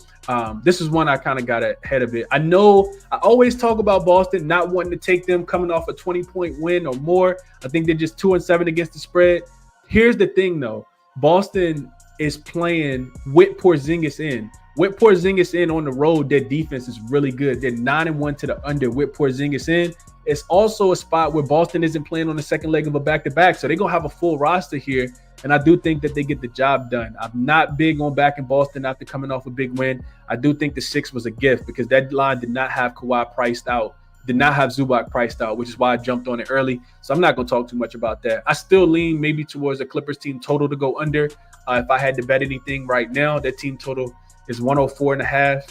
this is one I kind of got ahead of it. I know I always talk about Boston not wanting to take them coming off a 20-point win or more. I think they're just 2-7 against the spread. Here's the thing, though. Boston is playing with Porzingis in. With Porzingis in on the road, their defense is really good. They're 9-1 to the under with Porzingis in. It's also a spot where Boston isn't playing on the second leg of a back-to-back, so they're going to have a full roster here, and I do think that they get the job done. I'm not big on backing Boston after coming off a big win. I do think the 6 was a gift because that line did not have Kawhi priced out, did not have Zubac priced out, which is why I jumped on it early. So I'm not going to talk too much about that. I still lean maybe towards the Clippers team total to go under. If I had to bet anything right now, that team total is 104.5.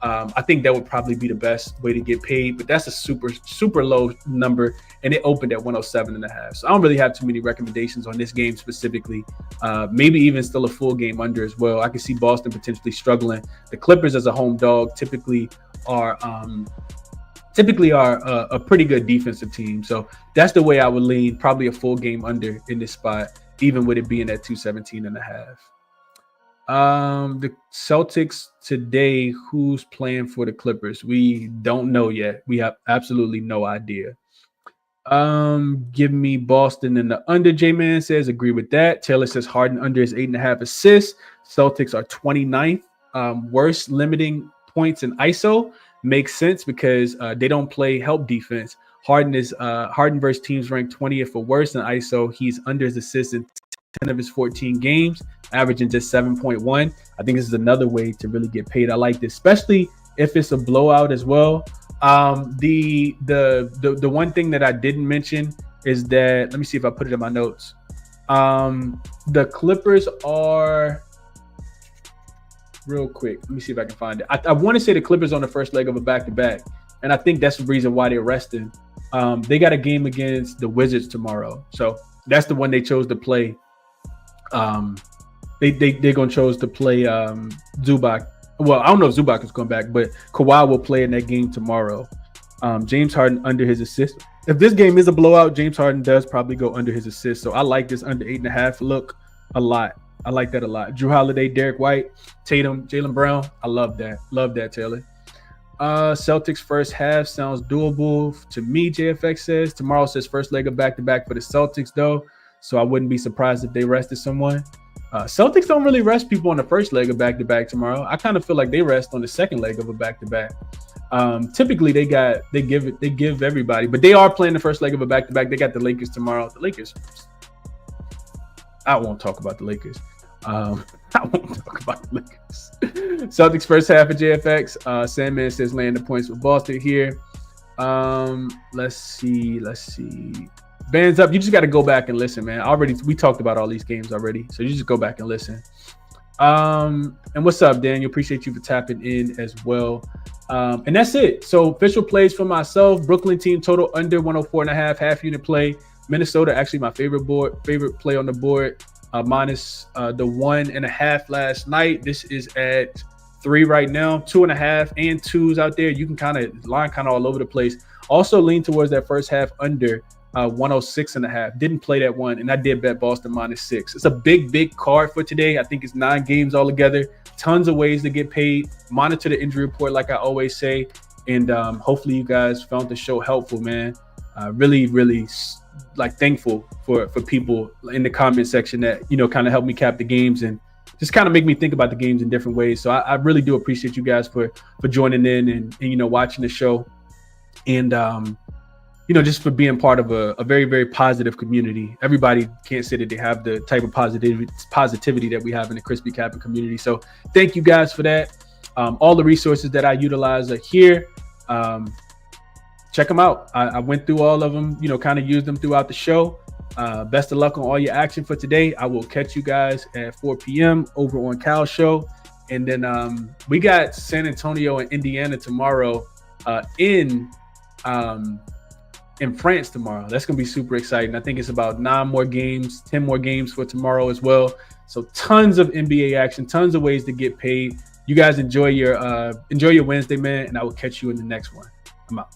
I think that would probably be the best way to get paid, but that's a super low number, and it opened at 107.5. So I don't really have too many recommendations on this game specifically. Maybe even still a full game under as well. I can see Boston potentially struggling. The Clippers as a home dog typically are a pretty good defensive team. So that's the way I would lean, probably a full game under in this spot, even with it being at 217.5. The Celtics today, who's playing for the Clippers? We don't know yet. We have absolutely no idea. Give me Boston in the under, J-Man says. Agree with that. Taylor says Harden under his 8.5 assists. Celtics are 29th. Worst limiting points in ISO. Makes sense because they don't play help defense. Harden versus teams ranked 20th or worse in ISO. He's under his assists in 10 of his 14 games, averaging just 7.1. I think this is another way to really get paid. I like this, especially if it's a blowout as well. The one thing that I didn't mention is that, let me see if I put it in my notes. The Clippers are real quick. Let me see if I can find it. I want to say the Clippers on the first leg of a back-to-back, and I think that's the reason why they're resting. They got a game against the Wizards tomorrow, so that's the one they chose to play. They're gonna chose to play Zubac. Well, I don't know if Zubac is coming back, but Kawhi will play in that game tomorrow. James Harden under his assist. If this game is a blowout, James Harden does probably go under his assist. So I like this under 8.5 look a lot. I like that a lot. Drew Holiday, Derek White, Tatum, Jaylen Brown. I love that. Love that, Taylor. Celtics first half sounds doable to me, JFX says. Tomorrow says first leg of back-to-back for the Celtics, though. So I wouldn't be surprised if they rested someone. Celtics don't really rest people on the first leg of back-to-back tomorrow. I kind of feel like they rest on the second leg of a back-to-back. Typically they give everybody, but they are playing the first leg of a back-to-back. They got the Lakers tomorrow. The Lakers, I won't talk about the Lakers. I won't talk about the Lakers. Celtics first half of JFX. Sandman says laying the points with Boston here. Let's see. Bands up. You just got to go back and listen, man. We talked about all these games already, so you just go back and listen. And what's up, Daniel? Appreciate you for tapping in as well. And that's it. So official plays for myself. Brooklyn team total under 104.5, half unit play. Minnesota, actually my favorite play on the board. Minus the 1.5 last night. This is at 3 right now. 2.5 and 2s out there. You can kind of line all over the place. Also lean towards that first half under 106.5. Didn't play that one, and I did bet Boston -6. It's a big card for today. I think it's 9 games altogether. Tons of ways to get paid. Monitor the injury report, like I always say, and hopefully you guys found the show helpful, man. Really thankful for people in the comment section that kind of help me cap the games and just kind of make me think about the games in different ways. So I really do appreciate you guys for joining in and watching the show, and just for being part of a very, very positive community. Everybody can't say that they have the type of positivity that we have in the ChrisBeCappinn community. So thank you guys for that. All the resources that I utilize are here. Check them out. I went through all of them, kind of used them throughout the show. Best of luck on all your action for today. I will catch you guys at 4 p.m. over on Cal's show. And then we got San Antonio and Indiana tomorrow in France tomorrow. That's going to be super exciting. I think it's about 10 more games for tomorrow as well. So tons of NBA action, tons of ways to get paid. You guys enjoy your Wednesday, man, and I will catch you in the next one. I'm out.